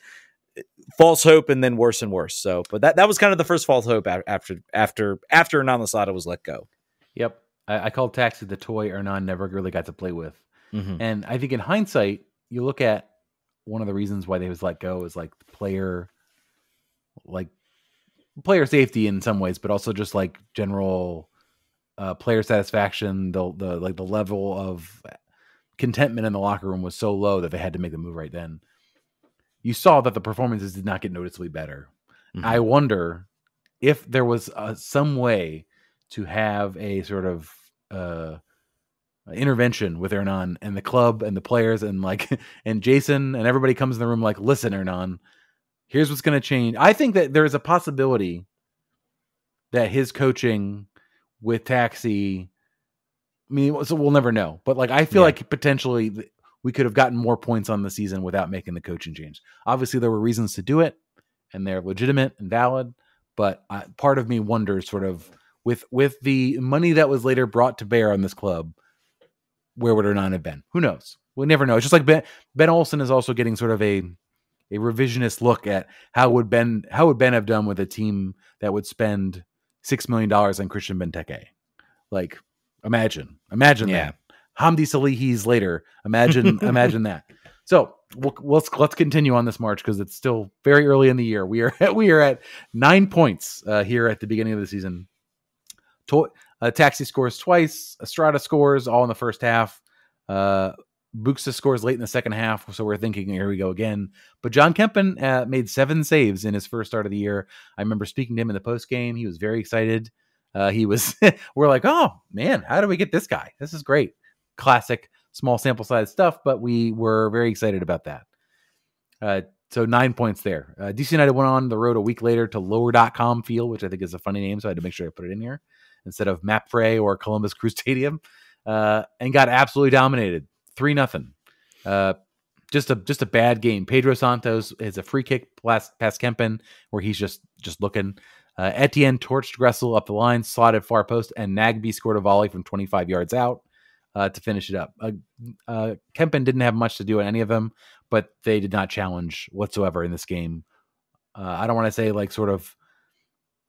B: false hope and then worse and worse. So, but that was kind of the first false hope after Hernan Losada was let go.
A: Yep. I called Taxi the toy Hernan never really got to play with.
B: Mm-hmm.
A: And I think in hindsight, you look at one of the reasons why they was let go is like player safety in some ways, but also just like general player satisfaction. The level of contentment in the locker room was so low that they had to make the move right then. You saw that the performances did not get noticeably better. Mm-hmm. I wonder if there was some way to have a sort of intervention with Hernan and the club and the players and like and Jason and everybody comes in the room like, listen, Hernan, here's what's going to change. I think that there is a possibility that his coaching with Taxi, I mean, so we'll never know, but like I feel like potentially we could have gotten more points on the season without making the coaching change. Obviously, there were reasons to do it, and they're legitimate and valid. But part of me wonders, sort of, with the money that was later brought to bear on this club, where would Hernan have been? Who knows? We'll never know. It's just like Ben Olsen is also getting sort of a revisionist look at how would Ben have done with a team that would spend $6 million on Christian Benteke. Like, imagine that. Hamdi Salihi's later. Imagine that. So let's continue on this march because it's still very early in the year. We are at 9 points here at the beginning of the season. Taxi scores twice. Estrada scores all in the first half. Buxa scores late in the second half, so we're thinking, here we go again. But John Kempen made 7 saves in his first start of the year. I remember speaking to him in the post game. He was very excited. We're like, oh man, how do we get this guy? This is great. Classic small sample size stuff, but we were very excited about that. So 9 points there. DC United went on the road a week later to Lower.com Field, which I think is a funny name, so I had to make sure I put it in here instead of MAPFRE or Columbus Crew Stadium, and got absolutely dominated. 3-0. Just a bad game. Pedro Santos is a free kick past Kempen where he's just looking. Etienne torched Gressel up the line, slotted far post, and Nagby scored a volley from 25 yards out to finish it up. Kempen didn't have much to do in any of them, but they did not challenge whatsoever in this game. I don't want to say like sort of,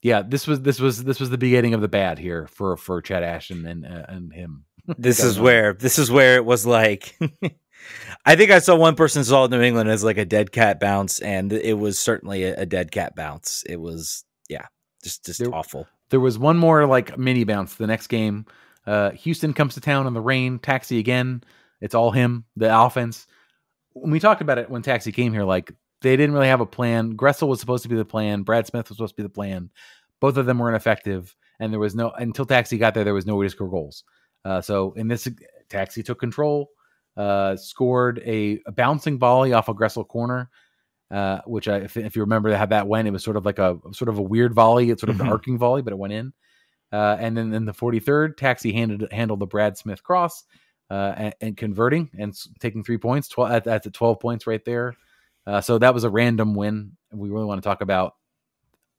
A: this was the beginning of the bad here for Chad Ashton and him.
B: This is where it was like, I think I saw one person saw New England as like a dead cat bounce, and it was certainly a dead cat bounce. It was, just awful. There
A: was one more like mini bounce the next game. Houston comes to town on the rain. Taxi again. It's all him, the offense. When we talked about it when Taxi came here, like they didn't really have a plan. Gressel was supposed to be the plan. Brad Smith was supposed to be the plan. Both of them were ineffective, and there was until Taxi got there was no way to score goals. So in this, Taxi took control, scored a bouncing volley off a Gressel corner, which if you remember how that went, it was sort of a weird volley. It's sort of an arcing volley, but it went in. And then in the 43rd, Taxi handled the Brad Smith cross and converting and taking 3 points. That's at 12 points right there. So that was a random win. We really want to talk about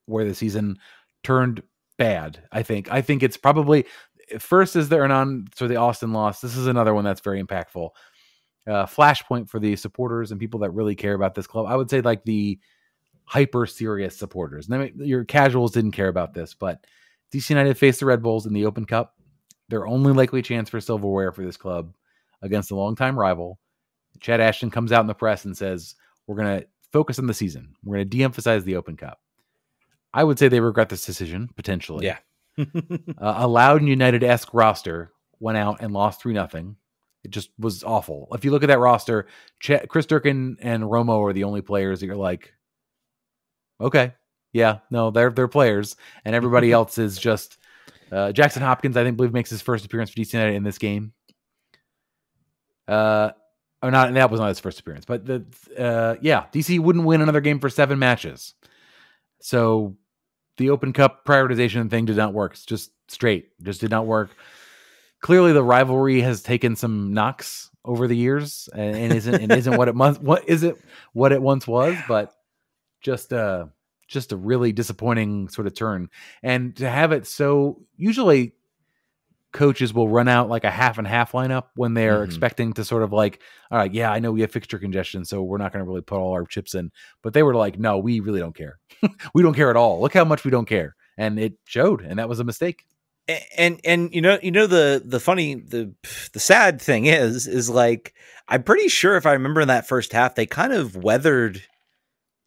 A: where the season turned bad. I think it's probably first is the Hernan, so the Austin loss. This is another one that's very impactful. Flashpoint for the supporters and people that really care about this club. I would say like the hyper serious supporters. Your casuals didn't care about this, but DC United faced the Red Bulls in the Open Cup. Their only likely chance for silverware for this club against a longtime rival. Chad Ashton comes out in the press and says, we're going to focus on the season. We're going to de-emphasize the Open Cup. I would say they regret this decision, potentially.
B: Yeah.
A: A loud and United-esque roster went out and lost 3-0. It just was awful. If you look at that roster, Chris Durkin and Romo are the only players that you're like, okay, yeah, no, they're players. And everybody else is just Jackson Hopkins, I believe makes his first appearance for DC United in this game. Or not, that was not his first appearance, but DC wouldn't win another game for 7 matches. So the Open Cup prioritization thing did not work. It's just did not work. Clearly the rivalry has taken some knocks over the years and isn't what it once was, but just a really disappointing sort of turn. And to have it so, usually coaches will run out like a half and half lineup when they're expecting to sort of like, all right, yeah, I know we have fixture congestion, so we're not going to really put all our chips in. But they were like, no, we really don't care. We don't care at all. Look how much we don't care. And it showed, and that was a mistake.
B: And the funny, the sad thing is like, I'm pretty sure if I remember in that first half, they kind of weathered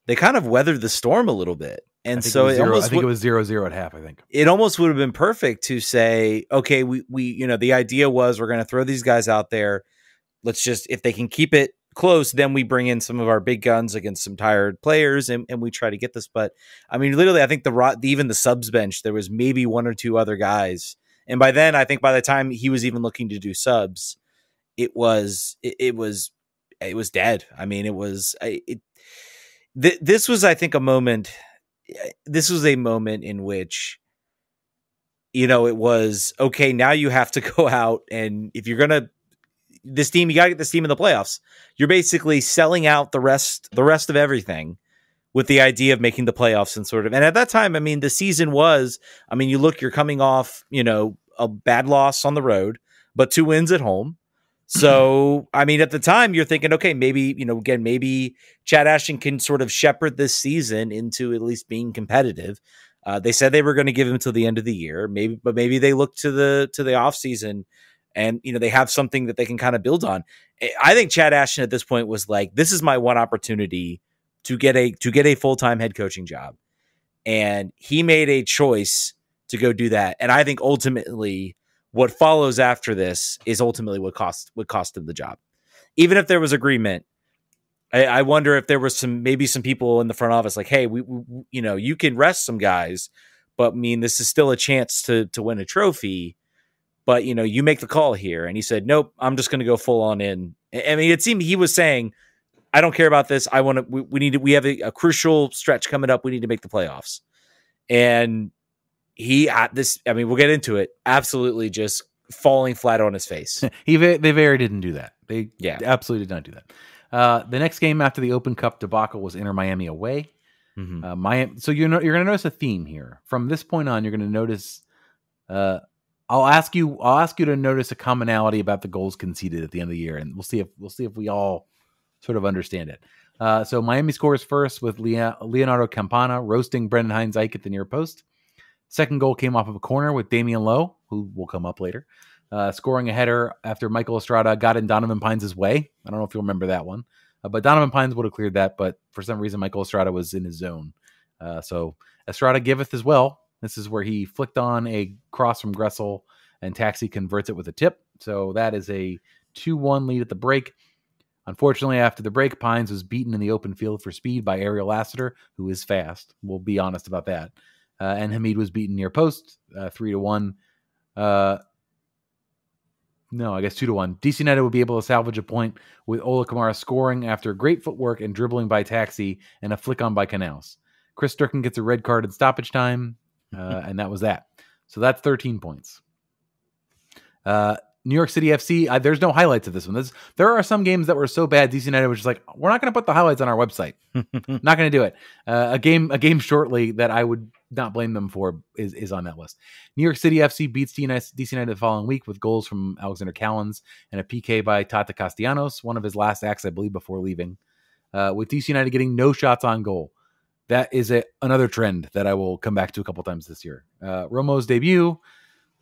B: the storm a little bit. And so it
A: was 0-0 at half. I think
B: it almost would have been perfect to say, okay, we the idea was we're going to throw these guys out there. Let's just, if they can keep it close, then we bring in some of our big guns against some tired players, and we try to get this. But I mean, literally, I think even the subs bench, there was maybe one or two other guys, and by then, I think by the time he was even looking to do subs, it was dead. I mean, this was, I think, a moment. This was a moment in which, it was okay. Now you have to go out, and if you're gonna you got to get this team in the playoffs. You're basically selling out the rest of everything with the idea of making the playoffs and at that time, I mean, the season was, you're coming off, a bad loss on the road, but 2 wins at home. So, I mean, at the time you're thinking, okay, maybe, maybe Chad Ashton can sort of shepherd this season into at least being competitive. They said they were going to give him till the end of the year, but maybe they look to the off season and, they have something that they can kind of build on. I think Chad Ashton at this point was like, this is my one opportunity to get a full-time head coaching job. And he made a choice to go do that. And I think ultimately what follows after this is ultimately what cost him the job. Even if there was agreement, I wonder if there was maybe some people in the front office like, hey, we you can rest some guys, but I mean, this is still a chance to win a trophy. But, you make the call here. And he said, nope, I'm just going to go full on in. I mean, it seemed he was saying, I don't care about this. We have a crucial stretch coming up. We need to make the playoffs. And we'll get into it. Absolutely just falling flat on his face.
A: They very didn't do that. They absolutely did not do that. The next game after the Open Cup debacle was Inter Miami away. Mm-hmm. So you're going to notice a theme here. From this point on, you're going to notice, I'll ask you to notice a commonality about the goals conceded at the end of the year, and we'll see if we all sort of understand it. So Miami scores first with Leonardo Campana roasting Brendan Hines-Ike at the near post. Second goal came off of a corner with Damian Lowe, who will come up later, scoring a header after Michael Estrada got in Donovan Pines' way. I don't know if you'll remember that one, but Donovan Pines would have cleared that, but for some reason Michael Estrada was in his zone. So Estrada giveth as well. This is where he flicked on a cross from Gressel, and Taxi converts it with a tip. So that is a 2-1 lead at the break. Unfortunately, after the break, Pines was beaten in the open field for speed by Ariel Lassiter, who is fast. We'll be honest about that. And Hamid was beaten near post, 3-1. No, I guess 2-1. DC United would be able to salvage a point with Ola Kamara scoring after great footwork and dribbling by Taxi and a flick on by Canals. Chris Durkin gets a red card in stoppage time. And that was that. So that's 13 points. New York City FC, there's no highlights of this one. There are some games that were so bad, DC United was just like, we're not going to put the highlights on our website. Not going to do it. A game shortly that I would not blame them for is on that list. New York City FC beats DC United the following week with goals from Alexander Callens and a PK by Tata Castellanos, one of his last acts, I believe, before leaving, with DC United getting no shots on goal. That is another trend that I will come back to a couple times this year. Romo's debut.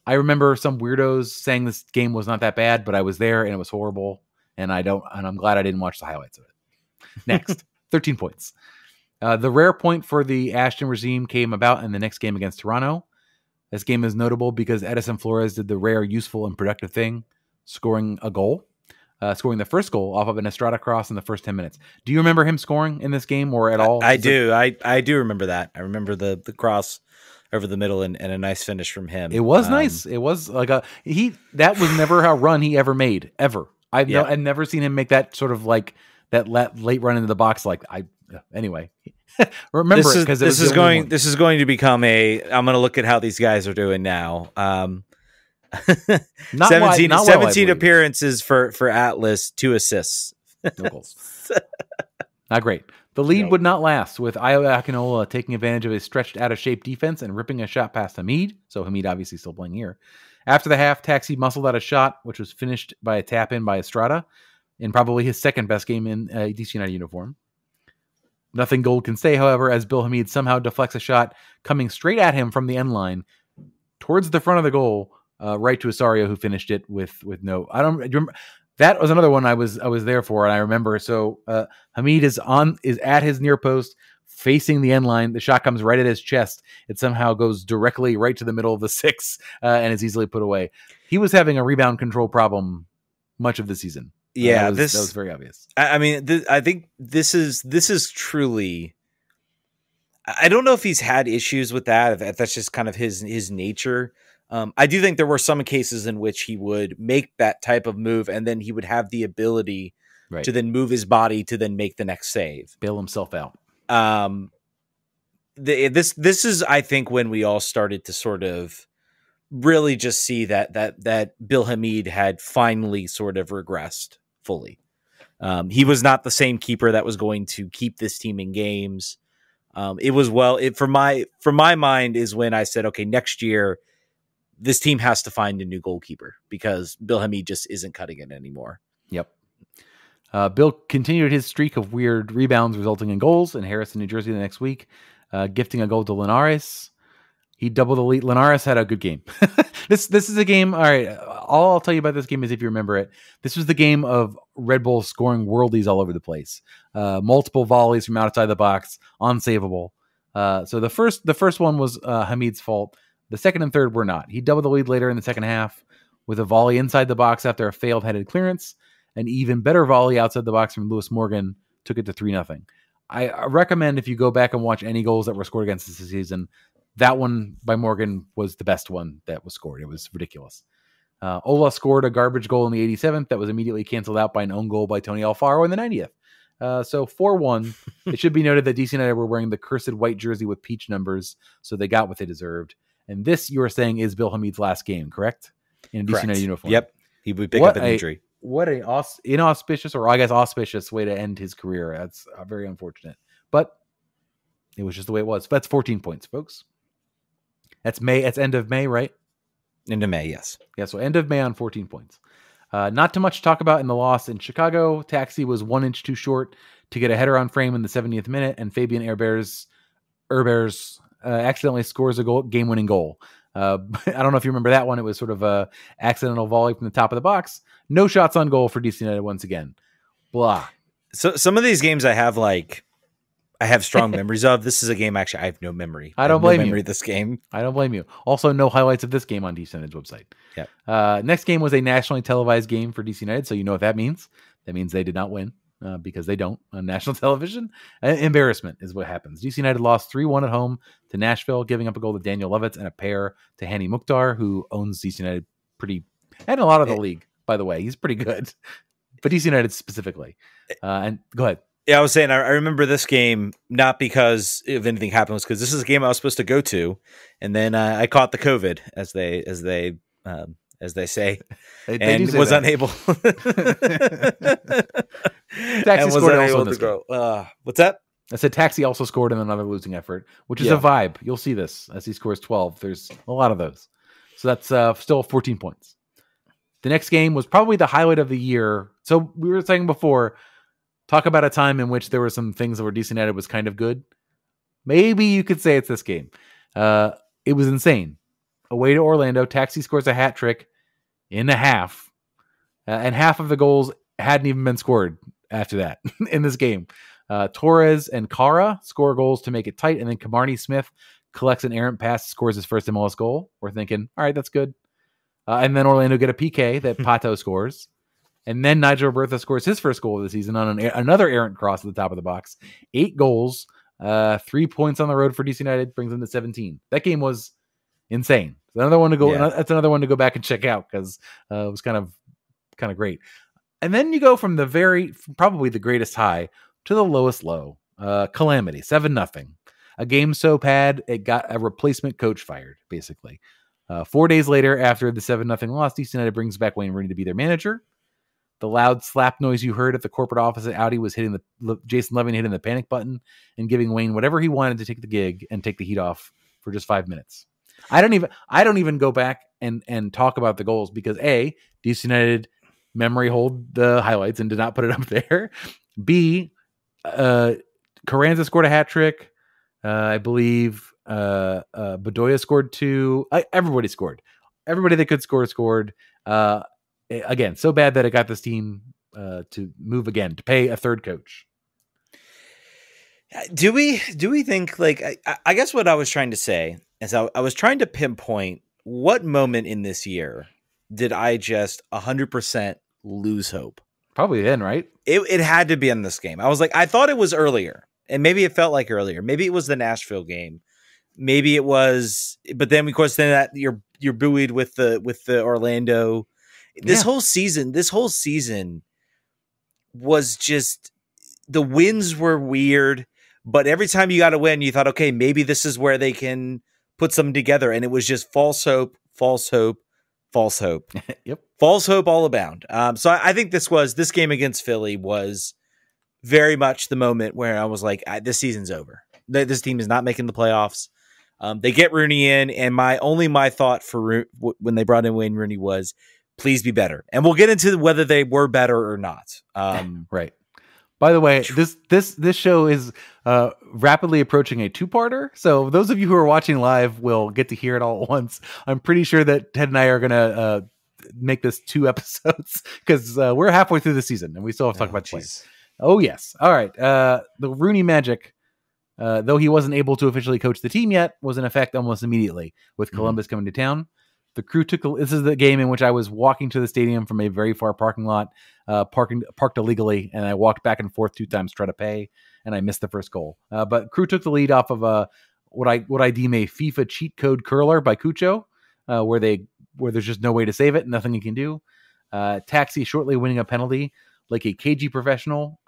A: I remember some weirdos saying this game was not that bad, but I was there and it was horrible. And I'm glad I didn't watch the highlights of it. Next, 13 points. The rare point for the Ashton regime came about in the next game against Toronto. This game is notable because Edison Flores did the rare, useful, and productive thing, scoring a goal. Scoring the first goal off of an Estrada cross in the first 10 minutes. Do you remember him scoring in this game or at all?
B: I do. I do remember that. I remember the cross over the middle and a nice finish from him.
A: It was nice. It was like that was never a run he ever made, ever. I've never seen him make that sort of like that late run into the box. Anyway, remember because
B: this is going to become I'm going to look at how these guys are doing now. 17 appearances for Atlas, 2 assists.
A: No goals. Not great. The lead would not last, with Ayo Akinola taking advantage of his stretched out-of-shape defense and ripping a shot past Hamid. So Hamid obviously still playing here. After the half, Taxi muscled out a shot, which was finished by a tap-in by Estrada, in probably his second best game in a DC United uniform. Nothing gold can stay, however, as Bill Hamid somehow deflects a shot coming straight at him from the end line towards the front of the goal, right to Osorio, who finished it with no. I don't remember. That was another one I was there for, and I remember. So Hamid is at his near post, facing the end line. The shot comes right at his chest. It somehow goes directly right to the middle of the 6 and is easily put away. He was having a rebound control problem much of the season.
B: Yeah,
A: that was very obvious.
B: I mean, I think this is truly. I don't know if he's had issues with that. If that's just kind of his nature. I do think there were some cases in which he would make that type of move, and then he would have the ability to then move his body to then make the next save,
A: bail himself out.
B: This is, I think, when we all started to sort of really just see that Bill Hamid had finally sort of regressed fully. He was not the same keeper that was going to keep this team in games. It was from my mind is when I said, okay, next year this team has to find a new goalkeeper because Bill Hamid just isn't cutting it anymore.
A: Yep. Bill continued his streak of weird rebounds resulting in goals in Harrison, New Jersey the next week, gifting a goal to Linares. He doubled the lead. Linares had a good game. This is a game. All right. All I'll tell you about this game is if you remember it. This was the game of Red Bull scoring worldies all over the place. Multiple volleys from outside the box, unsavable. So the first one was Hamid's fault. The second and third were not. He doubled the lead later in the second half with a volley inside the box after a failed headed clearance. An even better volley outside the box from Lewis Morgan took it to 3-0. I recommend if you go back and watch any goals that were scored against us this season, that one by Morgan was the best one that was scored. It was ridiculous. Ola scored a garbage goal in the 87th that was immediately canceled out by an own goal by Tony Alfaro in the 90th. So 4-1. It should be noted that DC United were wearing the cursed white jersey with peach numbers, so they got what they deserved. And this, you were saying, is Bill Hamid's last game, correct? In a DC United uniform.
B: Yep. He would pick up an injury.
A: What an inauspicious, or I guess auspicious way to end his career. That's very unfortunate. But it was just the way it was. That's 14 points, folks. That's May. That's end of May, right?
B: End of May, yes.
A: Yeah, so end of May on 14 points. Not too much to talk about in the loss in Chicago. Taxi was 1 inch too short to get a header on frame in the 70th minute, and Fabian Herbers accidentally scores a game-winning goal. I don't know if you remember that one. It was sort of a accidental volley from the top of the box. No shots on goal for DC United once again. Blah.
B: So some of these games I have strong memories of. This is a game actually I have no memory.
A: I don't blame you.
B: Of this game.
A: I don't blame you. Also, no highlights of this game on DC United's website.
B: Yeah.
A: Next game was a nationally televised game for DC United, so you know what that means. That means they did not win because they don't on national television. Embarrassment is what happens. DC United lost 3-1 at home to Nashville, giving up a goal to Daniel Levitz and a pair to Hani Mukhtar, who owns DC United and a lot of the league, by the way. He's pretty good, but DC United specifically. And go ahead.
B: Yeah, I was saying I remember this game not because if anything happened, was because this is a game I was supposed to go to, and then I caught the COVID, as they say, and was unable.
A: Taxi scored also in this game.
B: What's that?
A: I said Taxi also scored in another losing effort, which is a vibe. You'll see this as he scores 12. There's a lot of those, so that's still 14 points. The next game was probably the highlight of the year. So we were saying before. Talk about a time in which there were some things where DC United was kind of good. Maybe you could say it's this game. It was insane. Away to Orlando, Taxi scores a hat trick in a half. And half of the goals hadn't even been scored after that in this game. Torres and Cara score goals to make it tight. And then Kamarni Smith collects an errant pass, scores his first MLS goal. We're thinking, all right, that's good. And then Orlando get a PK that Pato scores. And then Nigel Roberta scores his first goal of the season on another errant cross at the top of the box. 8 goals, 3 points on the road for DC United, brings them to 17. That game was insane. Another one to go. Yeah. That's another one to go back and check out because it was kind of great. And then you go from probably the greatest high to the lowest low. Calamity, 7-0. A game so bad it got a replacement coach fired, basically. 4 days later, after the 7-0 loss, DC United brings back Wayne Rooney to be their manager. The loud slap noise you heard at the corporate office at Audi was Jason Levine hitting the panic button and giving Wayne whatever he wanted to take the gig and take the heat off for just 5 minutes. I don't even go back and talk about the goals because A, DC United memory hold the highlights and did not put it up there. B, Carranza scored a hat trick. I believe Bedoya scored 2. Everybody scored. Everybody that could score scored. Again, so bad that it got this team to move again, to pay a third coach.
B: Do we think, like, I guess what I was trying to say is I was trying to pinpoint what moment in this year did I just 100% lose hope?
A: Probably then, right?
B: It had to be in this game. I was like, I thought it was earlier, and maybe it felt like earlier. Maybe it was the Nashville game. Maybe it was, but then of course then that you're buoyed with the Orlando. This whole season was just, the wins were weird, but every time you got a win, you thought, okay, maybe this is where they can put something together, and it was just false hope, false hope, false hope.
A: Yep.
B: False hope all abound. So I think this game against Philly was very much the moment where I was like, this season's over. This team is not making the playoffs. They get Rooney in, and my thought for when they brought in Wayne Rooney was, please be better. And we'll get into whether they were better or not.
A: Right. By the way, this show is rapidly approaching a 2-parter. So those of you who are watching live will get to hear it all at once. I'm pretty sure that Ted and I are going to make this 2 episodes because we're halfway through the season and we still have to talk about the plays. Oh, yes. All right. The Rooney magic, though he wasn't able to officially coach the team yet, was in effect almost immediately with Columbus coming to town. The crew this is the game in which I was walking to the stadium from a very far parking lot, parked illegally, and I walked back and forth 2 times to try to pay, and I missed the first goal. But crew took the lead off of what I deem a FIFA cheat code curler by Cucho, where there's just no way to save it, nothing you can do. Taxi shortly winning a penalty like a cagey professional,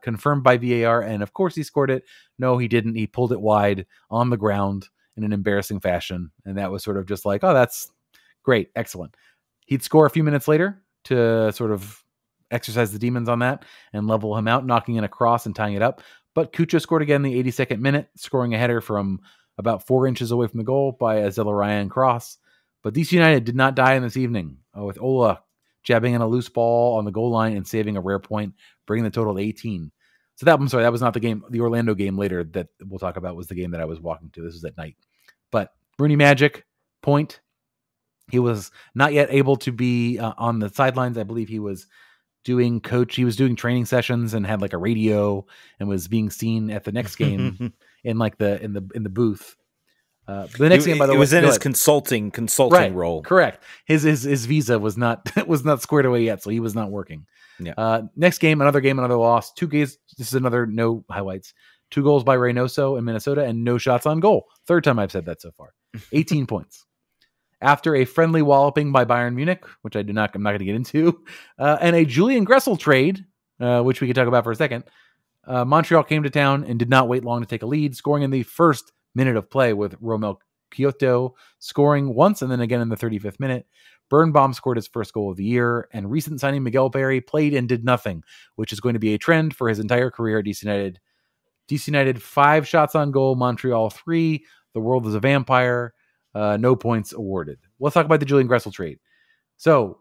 A: confirmed by VAR, and of course he scored it. No, he didn't. He pulled it wide on the ground in an embarrassing fashion, and that was sort of just like, oh, that's great, excellent. He'd score a few minutes later to sort of exercise the demons on that and level him out, knocking in a cross and tying it up. But Cucho scored again in the 82nd minute, scoring a header from about 4 inches away from the goal by a Zelarayan cross. But DC United did not die in this evening, with Ola jabbing in a loose ball on the goal line and saving a rare point, bringing the total to 18. So that was not the game. The Orlando game later that we'll talk about was the game that I was walking to. This was at night. But Rooney magic, point. He was not yet able to be on the sidelines. I believe he was doing training sessions and had like a radio and was being seen at the next game in like in the booth. The next game, by the way,
B: was in his consulting
A: right,
B: role.
A: Correct. His visa was not squared away yet, so he was not working.
B: Yeah.
A: Next game, another loss. 2 games. This is another no highlights. 2 goals by Reynoso in Minnesota and no shots on goal. 3rd time I've said that so far. 18 points. After a friendly walloping by Bayern Munich, which I'm not going to get into, and a Julian Gressel trade, which we could talk about for a second, Montreal came to town and did not wait long to take a lead, scoring in the first minute of play with Romel Kyoto scoring once and then again in the 35th minute. Birnbaum scored his first goal of the year, and recent signing Miguel Berry played and did nothing, which is going to be a trend for his entire career at DC United. DC United 5 shots on goal, Montreal 3. The world is a vampire. No points awarded. Let's talk about the Julian Gressel trade. So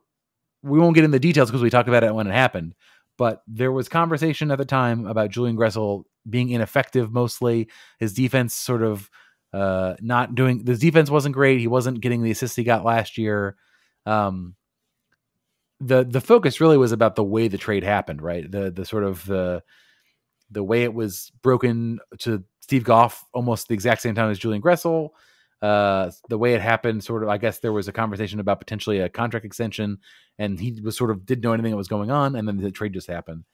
A: we won't get into the details because we talked about it when it happened, but there was conversation at the time about Julian Gressel being ineffective mostly. His defense sort of his defense wasn't great. He wasn't getting the assists he got last year. The focus really was about the way the trade happened, right? The sort of the way it was broken to Steve Goff almost the exact same time as Julian Gressel. The way it happened, sort of, I guess there was a conversation about potentially a contract extension, and he was sort of didn't know anything that was going on, and then the trade just happened.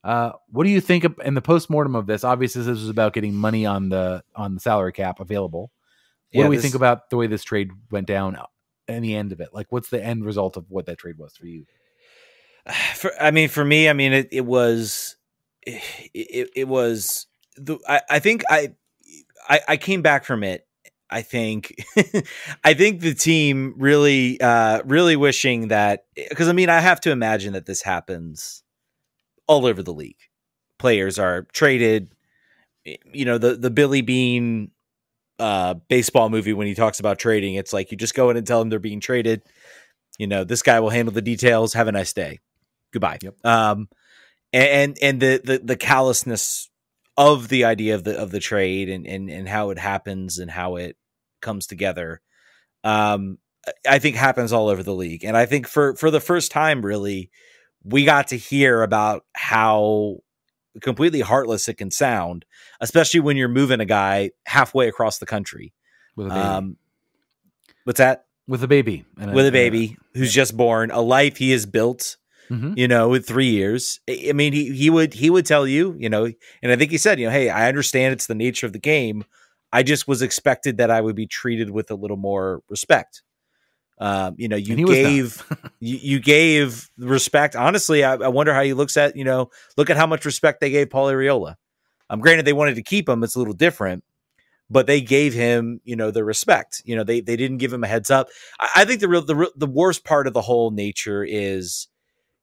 A: What do you think in the postmortem of this? Obviously, this was about getting money on the salary cap available. What do we think about the way this trade went down and the end of it? Like, what's the end result of what that trade was for you?
B: For me, it was. I think I came back from it. I think the team really wishing that, because I have to imagine that this happens all over the league. Players are traded. The Billy Bean baseball movie, when he talks about trading, it's like you just go in and tell them they're being traded. This guy will handle the details. Have a nice day. Goodbye.
A: Yep.
B: And the callousness of the idea of the trade and how it happens and how it comes together. I think happens all over the league. And I think for the first time, really, we got to hear about how completely heartless it can sound, especially when you're moving a guy halfway across the country.
A: With a baby.
B: What's that?
A: With a baby.
B: With a baby who's just born, a life he has built, in 3 years. I mean, he would tell you, and I think he said, hey, I understand it's the nature of the game. I just was expected that I would be treated with a little more respect. You gave respect. Honestly, I wonder how he looks at, look at how much respect they gave Paul Arriola. Granted, they wanted to keep him. It's a little different, but they gave him, the respect. They didn't give him a heads up. I think the worst part of the whole nature is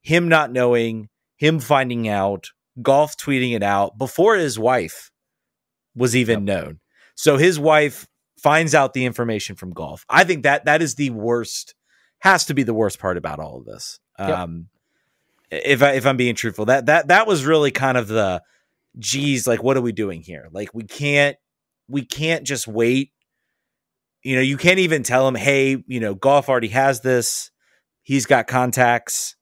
B: him not knowing, him finding out, Golf tweeting it out before his wife was even known. So his wife finds out the information from Golf. I think that is the worst, has to be the worst part about all of this. If I'm being truthful, that was really kind of the, geez, like, what are we doing here? Like, we can't just wait. You can't even tell him, hey, Golf already has this. He's got contacts.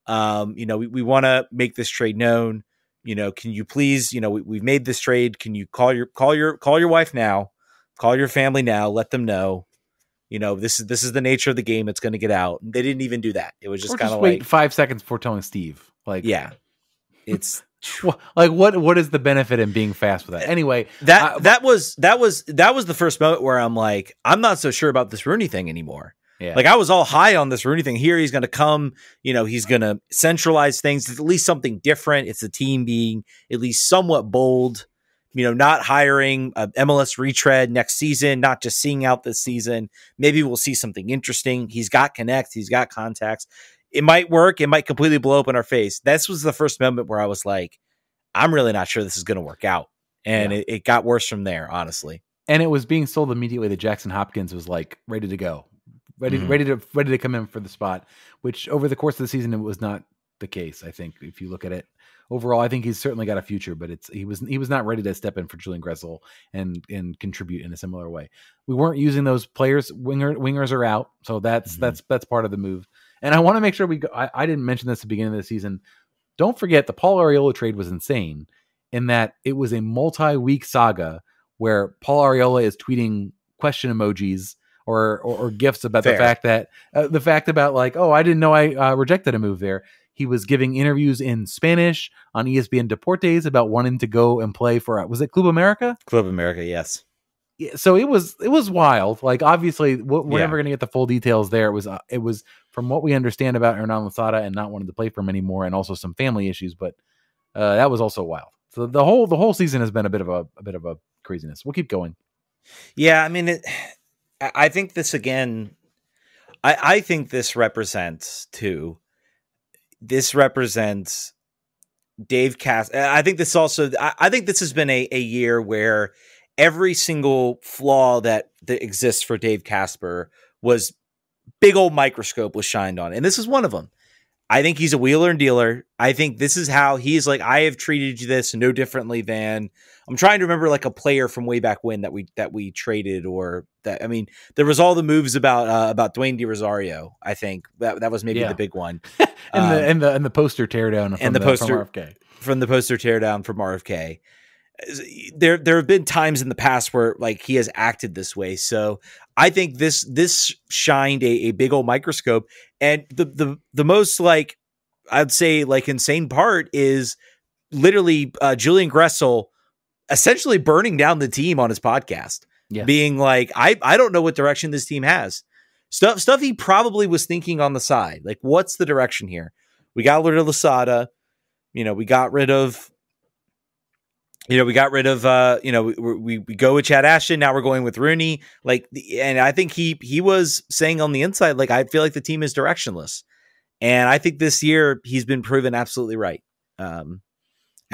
B: We want to make this trade known. Can you please, we've made this trade. Can you call your wife now? Call your family now. Let them know. This is the nature of the game. It's going to get out. They didn't even do that. It was just kind of
A: wait 5 seconds before telling Steve. Like,
B: yeah, it's
A: like what is the benefit in being fast with that? Anyway,
B: that was the first moment where I'm like, I'm not so sure about this Rooney thing anymore.
A: Yeah.
B: Like, I was all high on this Rooney thing. Here he's going to come, he's going to centralize things. It's at least something different. It's the team being at least somewhat bold, not hiring a MLS retread next season, not just seeing out this season. Maybe we'll see something interesting. He's got connects. He's got contacts. It might work. It might completely blow up in our face. This was the first moment where I was like, I'm really not sure this is going to work out. And it got worse from there, honestly.
A: And it was being sold immediately that Jackson Hopkins was like ready to go. Ready to come in for the spot, which over the course of the season, it was not the case. I think if you look at it overall, I think he's certainly got a future, but he was not ready to step in for Julian Gressel and contribute in a similar way. We weren't using those players. Wingers are out. So that's part of the move. And I want to make sure I didn't mention this at the beginning of the season. Don't forget the Paul Arriola trade was insane in that it was a multi-week saga where Paul Arriola is tweeting question emojis or gifts about the fact about like, oh, I didn't know I rejected a move there. He was giving interviews in Spanish on ESPN Deportes about wanting to go and play for, was it Club America?
B: Club America, yes.
A: Yeah, so it was wild. Like, obviously, we're never going to get the full details there. It was from what we understand about Hernan Losada and not wanting to play for him anymore, and also some family issues. But that was also wild. So the whole season has been a bit of a craziness. We'll keep going.
B: Yeah, I mean, I think this again. I think this represents too. This represents Dave Cass. I think this also. I think this has been a year where every single flaw that exists for Dave Casper was big old microscope was shined on, and this is one of them. I think he's a wheeler and dealer. I think this is how he's like, I have treated you this no differently than, I'm trying to remember like a player from way back when that we traded, or that, I mean, there was all the moves about Dwayne DiRosario. I think that was maybe the big one.
A: and the poster teardown from RFK.
B: From the poster teardown from RFK. There have been times in the past where like he has acted this way. So I think this shined a big old microscope. And the most, like, I'd say, like, insane part is literally Julian Gressel essentially burning down the team on his podcast, being like, I don't know what direction this team has. Stuff he probably was thinking on the side. Like, what's the direction here? We got rid of Losada. We got rid of, we go with Chad Ashton. Now we're going with Rooney. Like, and I think he was saying on the inside, like, I feel like the team is directionless. And I think this year he's been proven absolutely right.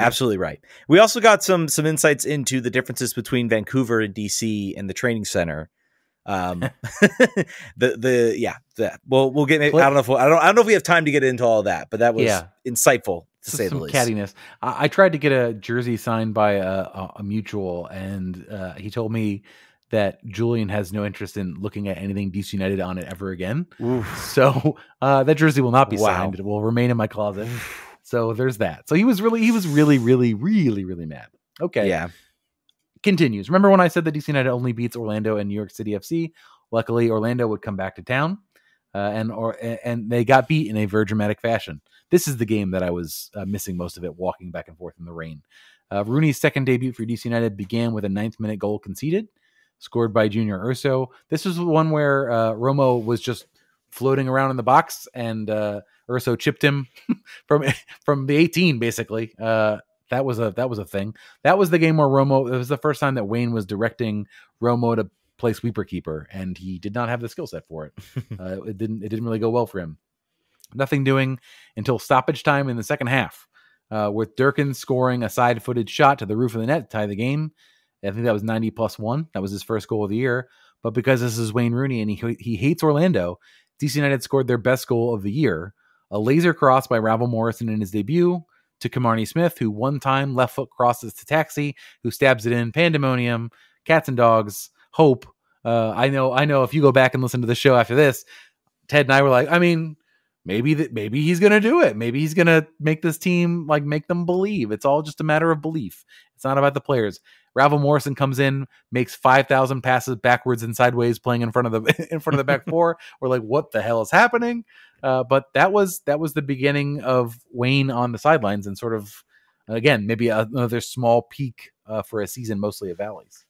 B: Absolutely right. We also got some insights into the differences between Vancouver and DC and the training center. We'll get. I don't know if we have time to get into all that, but that was insightful to say the
A: some
B: least.
A: cattiness. I tried to get a jersey signed by a mutual, and he told me that Julian has no interest in looking at anything DC United on it ever again.
B: Oof.
A: So that jersey will not be
B: Wow.
A: signed. It will remain in my closet. So there's that. So he was really mad. Okay.
B: Yeah.
A: Continues. Remember when I said that DC United only beats Orlando and New York City FC? Luckily, Orlando would come back to town, and they got beat in a very dramatic fashion. This is the game that I was missing most of it, walking back and forth in the rain. Rooney's second debut for DC United began with a 9th-minute goal conceded, scored by Junior Urso. This was the one where Romo was just floating around in the box, and Urso chipped him from the 18, basically. That was a thing. That was the game where Romo. It was the first time that Wayne was directing Romo to play sweeper keeper, and he did not have the skill set for it. It didn't really go well for him. Nothing doing until stoppage time in the second half, with Durkin scoring a side-footed shot to the roof of the net to tie the game. I think that was 90+1. That was his first goal of the year. But because this is Wayne Rooney and he hates Orlando, DC United scored their best goal of the year, a laser cross by Ravel Morrison in his debut to Kamani Smith, who one time left foot crosses to Taxi, who stabs it in. Pandemonium, cats and dogs, hope. I know. If you go back and listen to the show after this, Ted and I were like, I mean, maybe he's gonna do it. Maybe he's gonna make this team, like, make them believe. It's all just a matter of belief. It's not about the players. Ravel Morrison comes in, makes 5,000 passes backwards and sideways, playing in front of the back four. We're like, what the hell is happening? But that was the beginning of Wayne on the sidelines, and sort of, again, maybe another small peak for a season mostly of valleys.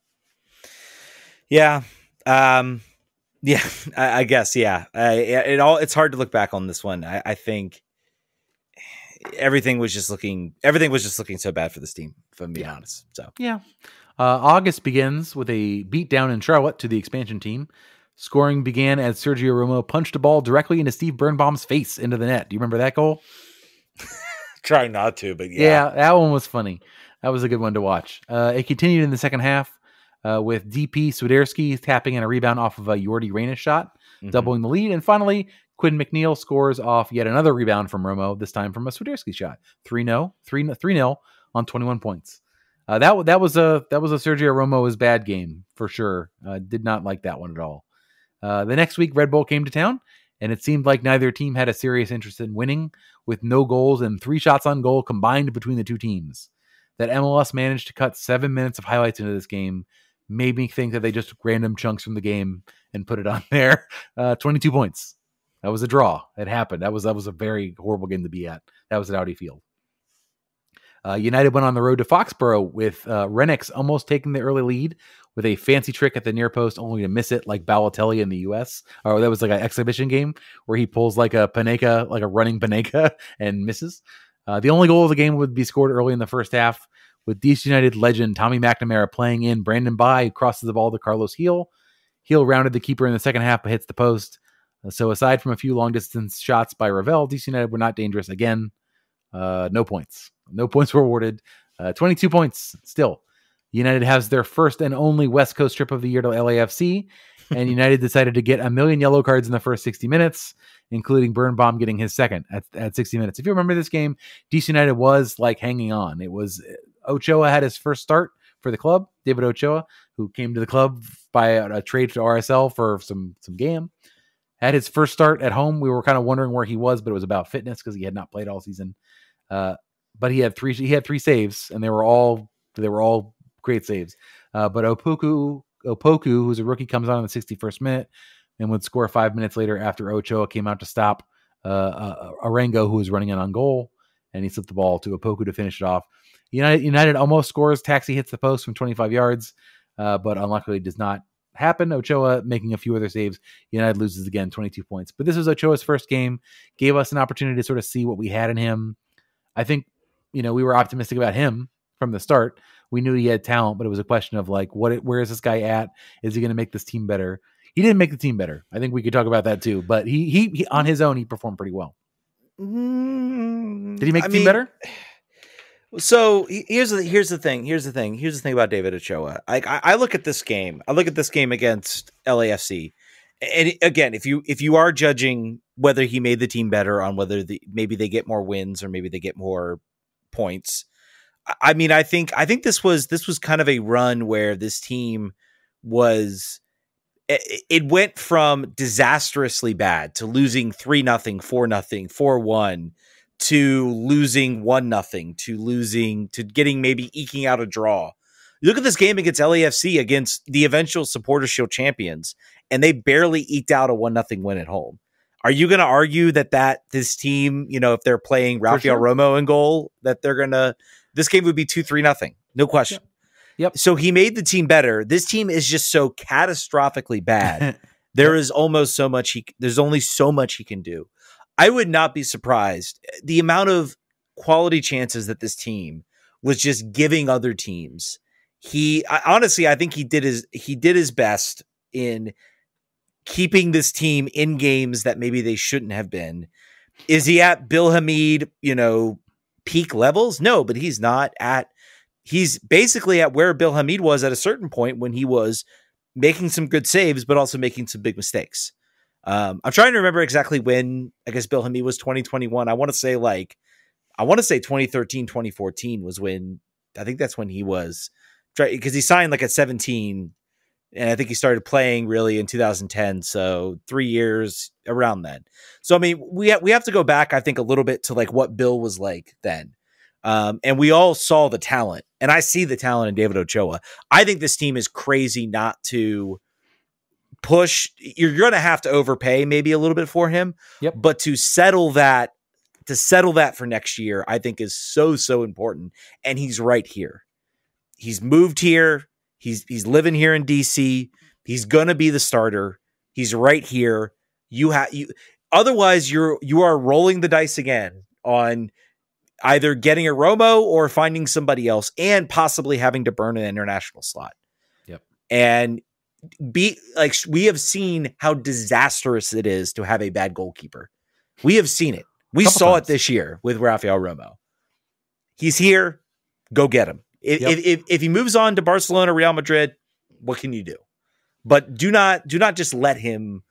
B: Yeah. Yeah, I guess. Yeah. It's hard to look back on this one. I think everything was just looking so bad for this team, if I'm being honest. So
A: yeah. August begins with a beatdown in Charlotte to the expansion team. Scoring began as Sergio Romo punched a ball directly into Steve Birnbaum's face into the net. Do you remember that goal?
B: Trying not to, but yeah.
A: Yeah, that one was funny. That was a good one to watch. It continued in the second half with DP Swiderski tapping in a rebound off of a Jordi Reyna shot, doubling the lead. And finally, Quinn McNeil scores off yet another rebound from Romo, this time from a Swiderski shot. 3-0 on 21 points. That was a Sergio Romo's bad game for sure. Did not like that one at all. The next week, Red Bull came to town, and it seemed like neither team had a serious interest in winning, with no goals and 3 shots on goal combined between the two teams. That MLS managed to cut 7 minutes of highlights into this game made me think that they just took random chunks from the game and put it on there. 22 points. That was a draw. It happened. That was a very horrible game to be at. That was at Audi Field. United went on the road to Foxborough with Renix almost taking the early lead with a fancy trick at the near post, only to miss it like Balotelli in the U.S. Or that was like an exhibition game where he pulls like a Panenka, like a running Panenka, and misses. The only goal of the game would be scored early in the first half, with DC United legend Tommy McNamara playing in Brandon Bye, who crosses the ball to Carlos Heel. Heel rounded the keeper in the second half, but hits the post. So aside from a few long-distance shots by Ravel, DC United were not dangerous again. No points. No points were awarded. 22 points still. United has their first and only West Coast trip of the year to LAFC, and United decided to get 1 million yellow cards in the first 60 minutes, including Birnbaum getting his second at 60 minutes. If you remember this game, DC United was like hanging on. It was Ochoa had his first start for the club, David Ochoa, who came to the club by a trade to RSL for some GAM. Had his first start at home. We were kind of wondering where he was, but it was about fitness because he had not played all season. But he had three saves, and they were all great saves. But Opoku, who's a rookie, comes on in the 61st minute and would score 5 minutes later after Ochoa came out to stop Arango, who was running in on goal, and he slipped the ball to Opoku to finish it off. United almost scores. Taxi hits the post from 25 yards, but unluckily does not happen. Ochoa making a few other saves. United loses again, 22 points. But this was Ochoa's first game, gave us an opportunity to sort of see what we had in him. I think, we were optimistic about him from the start. We knew he had talent, but it was a question of like, where is this guy at? Is he going to make this team better? He didn't make the team better. I think we could talk about that too, but he on his own, he performed pretty well. Did he make the team better?
B: So here's the thing about David Ochoa. I look at this game against LAFC, And again, if you are judging whether he made the team better on whether maybe they get more wins or maybe they get more points, I mean, I think this was kind of a run where this team was. It went from disastrously bad to losing 3-0, 4-0, 4-1 to losing 1-0 to getting maybe eking out a draw. You look at this game against LAFC against the eventual Supporters Shield champions, and they barely eked out a 1-0 win at home. Are you going to argue that this team, if they're playing Rafael Romo in goal, that this game would be 2-3-0? No question.
A: Yep.
B: So he made the team better. This team is just so catastrophically bad. There's only so much he can do. I would not be surprised. The amount of quality chances that this team was just giving other teams. I think he did his best in keeping this team in games that maybe they shouldn't have been. Is he at Bill Hamid, peak levels? No, but he's not at. He's basically at where Bill Hamid was at a certain point when he was making some good saves, but also making some big mistakes. I'm trying to remember exactly when, I guess Bill Hamid was 2021. I want to say 2013, 2014 was when, I think that's when he was, because he signed at 17 and I think he started playing really in 2010. So 3 years around then. So, I mean, we have to go back, I think, a little bit to what Bill was like then. And we all saw the talent, and I see the talent in David Ochoa. I think this team is crazy not to push. You're going to have to overpay maybe a little bit for him, but to settle that for next year, I think is so important. And he's right here. He's moved here. He's living here in DC. He's going to be the starter. He's right here. Otherwise you are rolling the dice again on either getting a Romo or finding somebody else and possibly having to burn an international slot.
A: Yep.
B: And we have seen how disastrous it is to have a bad goalkeeper. We have seen it. We saw it this year with Rafael Romo. He's here. Go get him. If he moves on to Barcelona, Real Madrid, what can you do? But do not just let him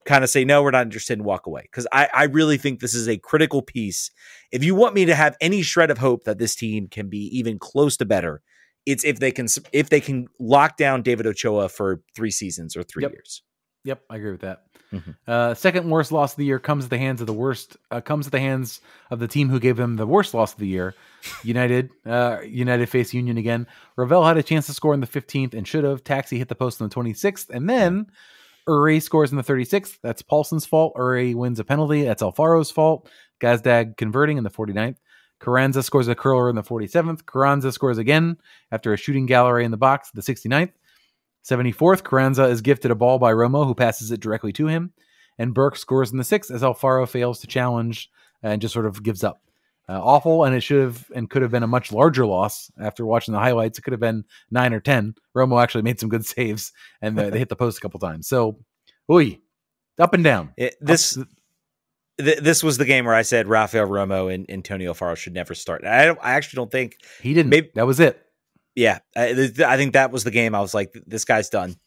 B: kind of say, no, we're not interested and walk away. Because I really think this is a critical piece. If you want me to have any shred of hope that this team can be even close to better, it's if they can lock down David Ochoa for 3 seasons or 3 years.
A: Yep, I agree with that. Mm-hmm. Second worst loss of the year comes at the hands of the team who gave them the worst loss of the year. United faced Union again. Ravel had a chance to score in the 15th and should have. Taxi hit the post on the 26th, and then Uri scores in the 36th. That's Paulson's fault. Uri wins a penalty. That's Alfaro's fault. Gazdag converting in the 49th. Carranza scores a curler in the 47th. Carranza scores again after a shooting gallery in the box, the 69th. 74th, Carranza is gifted a ball by Romo, who passes it directly to him. And Burke scores in the 6th as Alfaro fails to challenge and just sort of gives up. Awful, and it should have and could have been a much larger loss. After watching the highlights, it could have been 9 or 10. Romo actually made some good saves, and they hit the post a couple times. So, up and down.
B: This was the game where I said Rafael Romo and Antonio Alfaro should never start. I actually don't think
A: he didn't. Maybe, that was it.
B: Yeah, I think that was the game. I was like, this guy's done,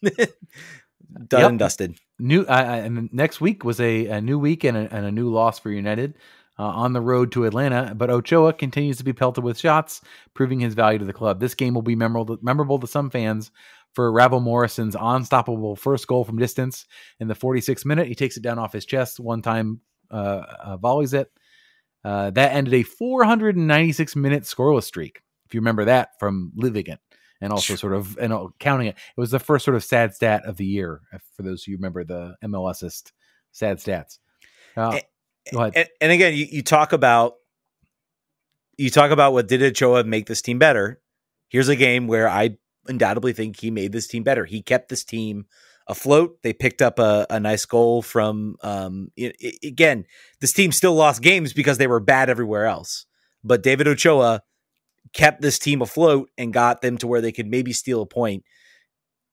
B: and dusted.
A: And next week was a new week and a new loss for United. On the road to Atlanta, but Ochoa continues to be pelted with shots, proving his value to the club. This game will be memorable to some fans for Ravel Morrison's unstoppable first goal from distance in the 46th minute. He takes it down off his chest one time, volleys it. That ended a 496-minute scoreless streak, if you remember that from living it, and also sort of counting it. It was the first sort of sad stat of the year, for those who remember the MLSist sad stats. Go ahead.
B: And again, you talk about what did Ochoa make this team better. Here's a game where I undoubtedly think he made this team better. He kept this team afloat. They picked up a nice goal from, again, this team still lost games because they were bad everywhere else. But David Ochoa kept this team afloat and got them to where they could maybe steal a point.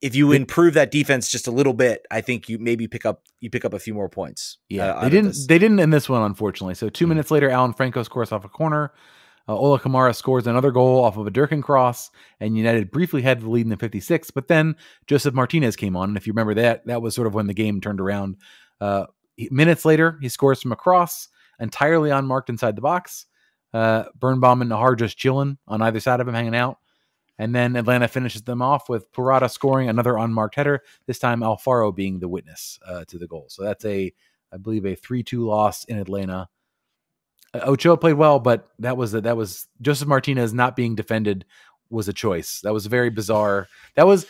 B: If you improve that defense just a little bit, I think you maybe pick up a few more points.
A: Yeah, they didn't in this one, unfortunately. So 2 minutes later, Alan Franco scores off a corner. Ola Kamara scores another goal off of a Durkin cross, and United briefly had the lead in the 56th, but then Joseph Martinez came on, and if you remember that was sort of when the game turned around. Minutes later, he scores from a cross, entirely unmarked inside the box. Birnbaum and Nahar just chilling on either side of him, hanging out. And then Atlanta finishes them off with Purata scoring another unmarked header, this time Alfaro being the witness to the goal. So that's I believe, a 3-2 loss in Atlanta. Ochoa played well, but that was Joseph Martinez not being defended was a choice. That was very bizarre. That was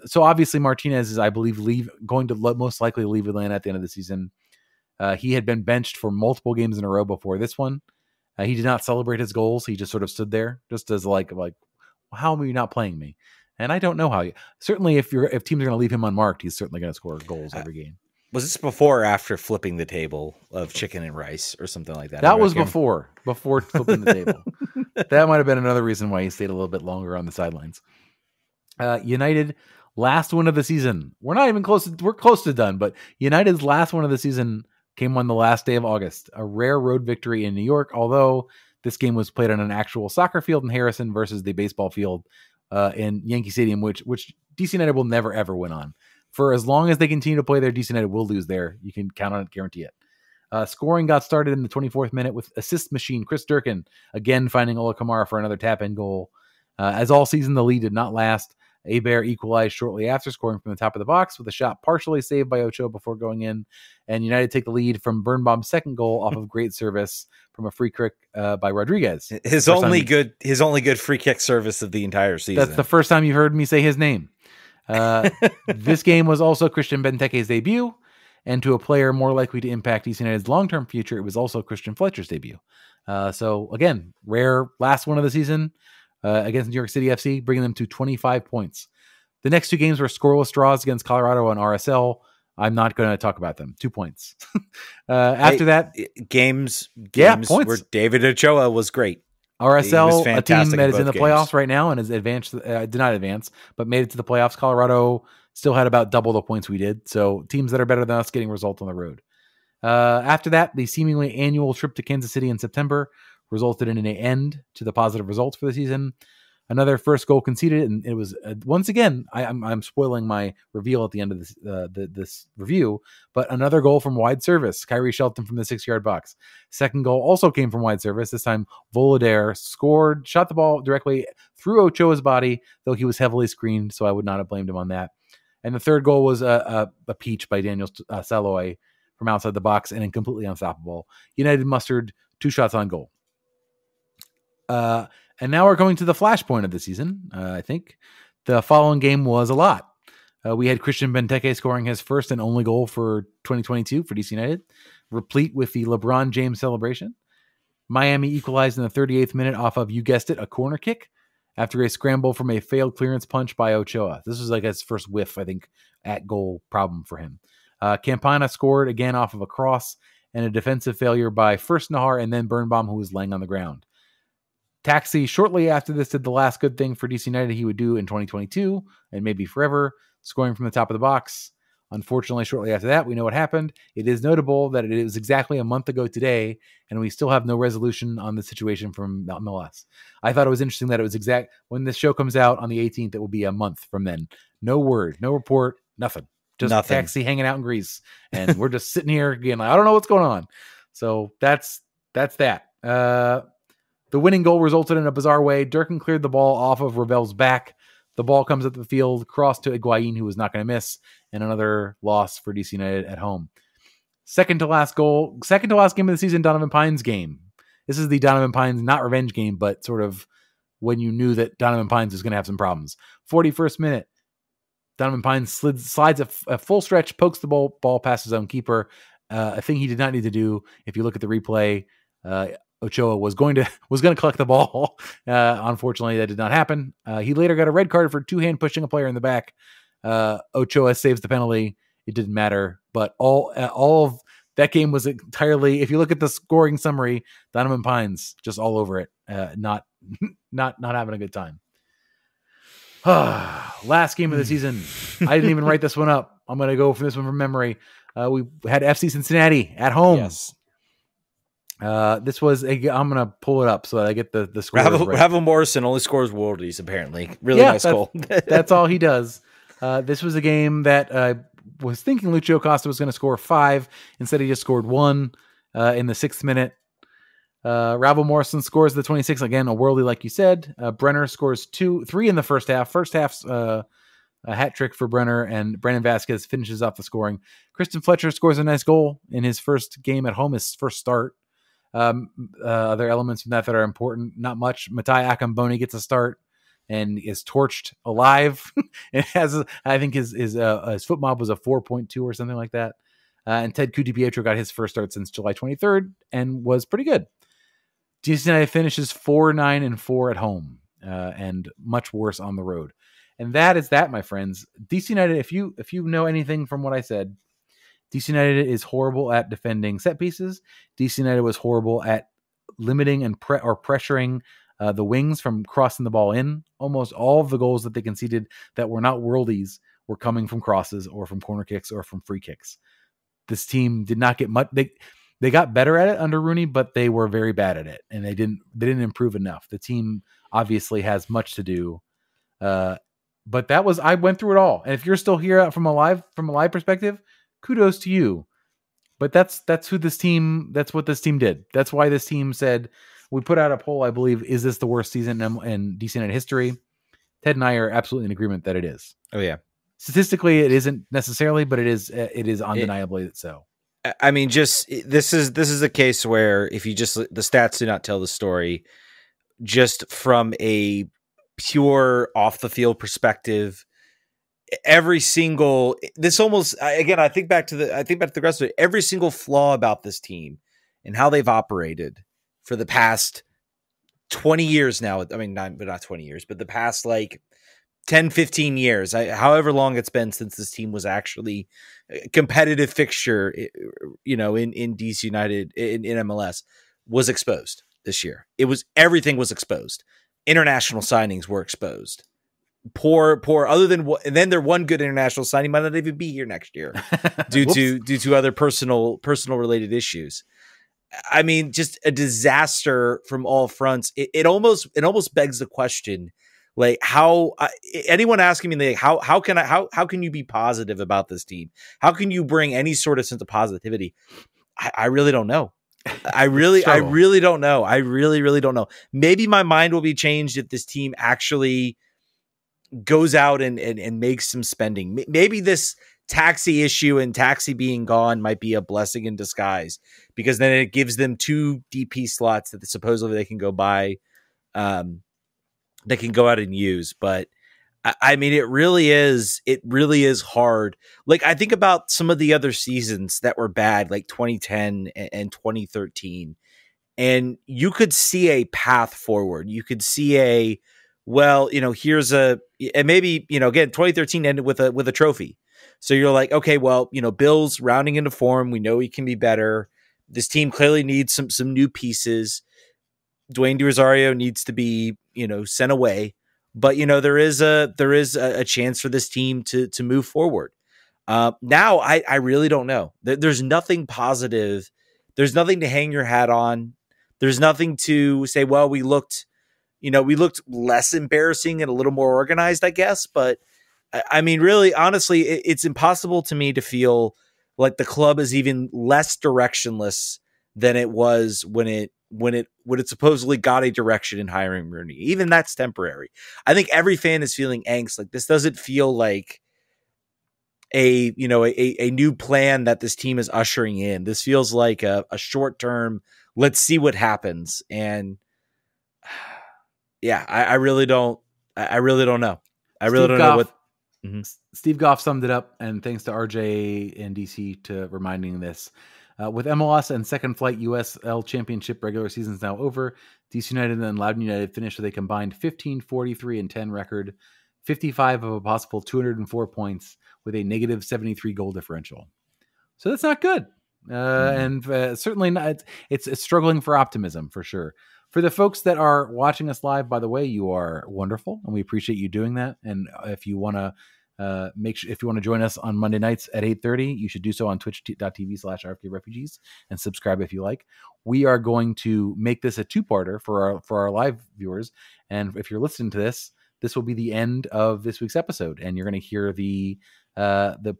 A: so obviously Martinez is, I believe, going to most likely leave Atlanta at the end of the season. He had been benched for multiple games in a row before this one. He did not celebrate his goals. He just sort of stood there, just as like, how are you not playing me? And I don't know how. Certainly, if teams are going to leave him unmarked, he's certainly going to score goals every game.
B: Was this before or after flipping the table of chicken and rice or something like that?
A: That was before flipping the table. That might have been another reason why he stayed a little bit longer on the sidelines. United, last win of the season. We're not even close. We're close to done, but United's last win of the season came on the last day of August. A rare road victory in New York, although this game was played on an actual soccer field in Harrison versus the baseball field in Yankee Stadium, which DC United will never, ever win on. For as long as they continue to play there, DC United will lose there. You can count on it, guarantee it. Scoring got started in the 24th minute with assist machine Chris Durkin, again finding Ola Kamara for another tap-in goal. As all season, the lead did not last. Bear equalized shortly after, scoring from the top of the box with a shot partially saved by Ochoa before going in. And United take the lead from Birnbaum's second goal off of great service from a free kick by Rodriguez.
B: His only good free kick service of the entire season.
A: That's the first time you've heard me say his name. This game was also Christian Benteke's debut, and to a player more likely to impact DC United's long-term future, it was also Christian Fletcher's debut. So again, rare last one of the season against New York City FC, bringing them to 25 points. The next two games were scoreless draws against Colorado and RSL. I'm not going to talk about them. 2 points. After that,
B: games
A: points.
B: Where David Ochoa was great.
A: RSL, a team that is in the playoffs right now and is advanced, did not advance, but made it to the playoffs. Colorado still had about double the points we did. So teams that are better than us getting results on the road. After that, the seemingly annual trip to Kansas City in September resulted in an end to the positive results for the season. Another first goal conceded, and it was once again. I'm spoiling my reveal at the end of this review, but another goal from wide service. Kyrie Shelton from the 6-yard box. Second goal also came from wide service. This time, Volodare scored, shot the ball directly through Ochoa's body, though he was heavily screened, so I would not have blamed him on that. And the third goal was a peach by Daniel Saloy from outside the box, and completely unstoppable. United mustered 2 shots on goal. And now we're going to the flashpoint of the season. I think the following game was a lot. We had Christian Benteke scoring his first and only goal for 2022 for DC United, replete with the LeBron James celebration. Miami equalized in the 38th minute off of, you guessed it, a corner kick after a scramble from a failed clearance punch by Ochoa. This was like his first whiff, I think, at goal problem for him. Campana scored again off of a cross and a defensive failure by first Nahar and then Birnbaum, who was laying on the ground. Taxi shortly after this did the last good thing for DC United he would do in 2022 and maybe forever, scoring from the top of the box. Unfortunately, shortly after that, we know what happened. It is notable that it was exactly a month ago today, and we still have no resolution on the situation from MLS. I thought it was interesting that it was when this show comes out on the 18th, it will be a month from then. No word, no report, nothing. Just nothing. Taxi hanging out in Greece, and we're just sitting here again like, I don't know what's going on. So that's that. The winning goal resulted in a bizarre way. Durkin cleared the ball off of Ravel's back. The ball comes up the field, cross to Higuain, who was not going to miss, and another loss for DC United at home. Second to last game of the season, Donovan Pines game. This is the Donovan Pines, not revenge game, but sort of when you knew that Donovan Pines was going to have some problems. 41st minute, Donovan Pines slides a full stretch, pokes the ball past his own keeper. A thing he did not need to do. If you look at the replay, Ochoa was going to collect the ball. Unfortunately, that did not happen. He later got a red card for two-hand pushing a player in the back. Ochoa saves the penalty. It didn't matter, but all of that game was entirely. If you look at the scoring summary, Donovan Pines just all over it. Not having a good time. Last game of the season. I didn't even write this one up. I'm going to go for this one from memory. We had FC Cincinnati at home.
B: Yes.
A: This was I'm gonna pull it up so that I get the score right.
B: Ravel Morrison only scores worldies, apparently. Really nice goal.
A: That's all he does. This was a game that I was thinking Lucio Costa was going to score 5. Instead, he just scored 1 in the 6th minute. Ravel Morrison scores the 26th. Again, a worldie, like you said. Brenner scores 3 in the first half. First half's a hat trick for Brenner, and Brandon Vasquez finishes off the scoring. Kristen Fletcher scores a nice goal in his first game at home, his first start. Other elements from that are important, not much. Matai Akamboni gets a start and is torched alive. It has, I think his foot mob was a 4.2 or something like that. And Ted Pietro got his first start since July 23rd and was pretty good. DC United finishes 4-9-4 at home, and much worse on the road. And that is that, my friends. DC United, if you know anything from what I said, DC United is horrible at defending set pieces. DC United was horrible at limiting and pressuring the wings from crossing the ball in. Almost all of the goals that they conceded that were not worldies were coming from crosses or from corner kicks or from free kicks. This team did not get much. They got better at it under Rooney, but they were very bad at it, and they didn't improve enough. The team obviously has much to do. But I went through it all. And if you're still here from a live perspective, kudos to you. But that's what this team did. That's why this team said, we put out a poll, I believe, is this the worst season in DC United history? Ted and I are absolutely in agreement that it is.
B: Oh yeah.
A: Statistically, it isn't necessarily, but it is undeniably so.
B: I mean, just this is a case where if you just, the stats do not tell the story. Just from a pure off the field perspective, every single I think back to the rest of it. Every single flaw about this team and how they've operated for the past 20 years now. I mean, not 20 years, but the past like 10, 15 years, however long it's been since this team was actually a competitive fixture, in DC United in MLS, was exposed this year. Everything was exposed. International signings were exposed. Poor. Other than and then their one good international signing might not even be here next year due to other personal related issues. I mean, just a disaster from all fronts. It almost begs the question, like, how anyone asking me, like, how can you be positive about this team? How can you bring any sort of sense of positivity? I really don't know. I really don't know. I really don't know. Maybe my mind will be changed if this team actually goes out and makes some spending. Maybe this taxi issue and taxi being gone might be a blessing in disguise, because then it gives them 2 DP slots that supposedly they can go buy. They can go out and use. But I mean, it really is hard. Like, I think about some of the other seasons that were bad, like 2010 and 2013, and you could see a path forward. You could see and maybe, again, 2013 ended with a trophy. So you're like, okay, well, Bill's rounding into form. We know he can be better. This team clearly needs some new pieces. Dwayne DeRosario needs to be, sent away. But, there is a chance for this team to move forward. Now, I really don't know. There's nothing positive. There's nothing to hang your hat on. There's nothing to say, well, we looked less embarrassing and a little more organized, I guess. But I mean, really, honestly, it's impossible to me to feel like the club is even less directionless than it was when it supposedly got a direction in hiring Rooney. Even that's temporary. I think every fan is feeling angst. Like, this doesn't feel like a new plan that this team is ushering in. This feels like a short term, let's see what happens. And yeah, I really don't know. I really don't know what.
A: Mm-hmm. Steve Goff summed it up, and thanks to RJ and DC to reminding this. With MLS and Second Flight USL Championship regular seasons now over, DC United and Loudoun United finished with a combined 15-43-10 record, 55 of a possible 204 points, with a negative 73 goal differential. So that's not good. And certainly not. It's struggling for optimism, for sure. For the folks that are watching us live, by the way, you are wonderful, and we appreciate you doing that. And if you want to Make sure if you want to join us on Monday nights at 8:30, you should do so on twitch.tv/RFK and subscribe if you like. We are going to make this a two-parter for our live viewers. And if you're listening to this will be the end of this week's episode, and you're going to hear the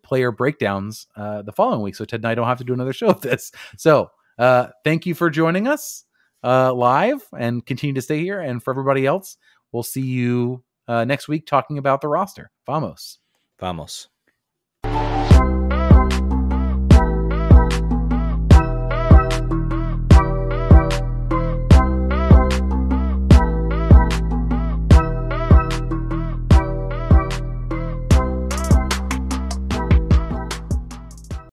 A: player breakdowns the following week. So Ted and I don't have to do another show of this. So thank you for joining us live, and continue to stay here. And for everybody else, we'll see you next week talking about the roster. Vamos.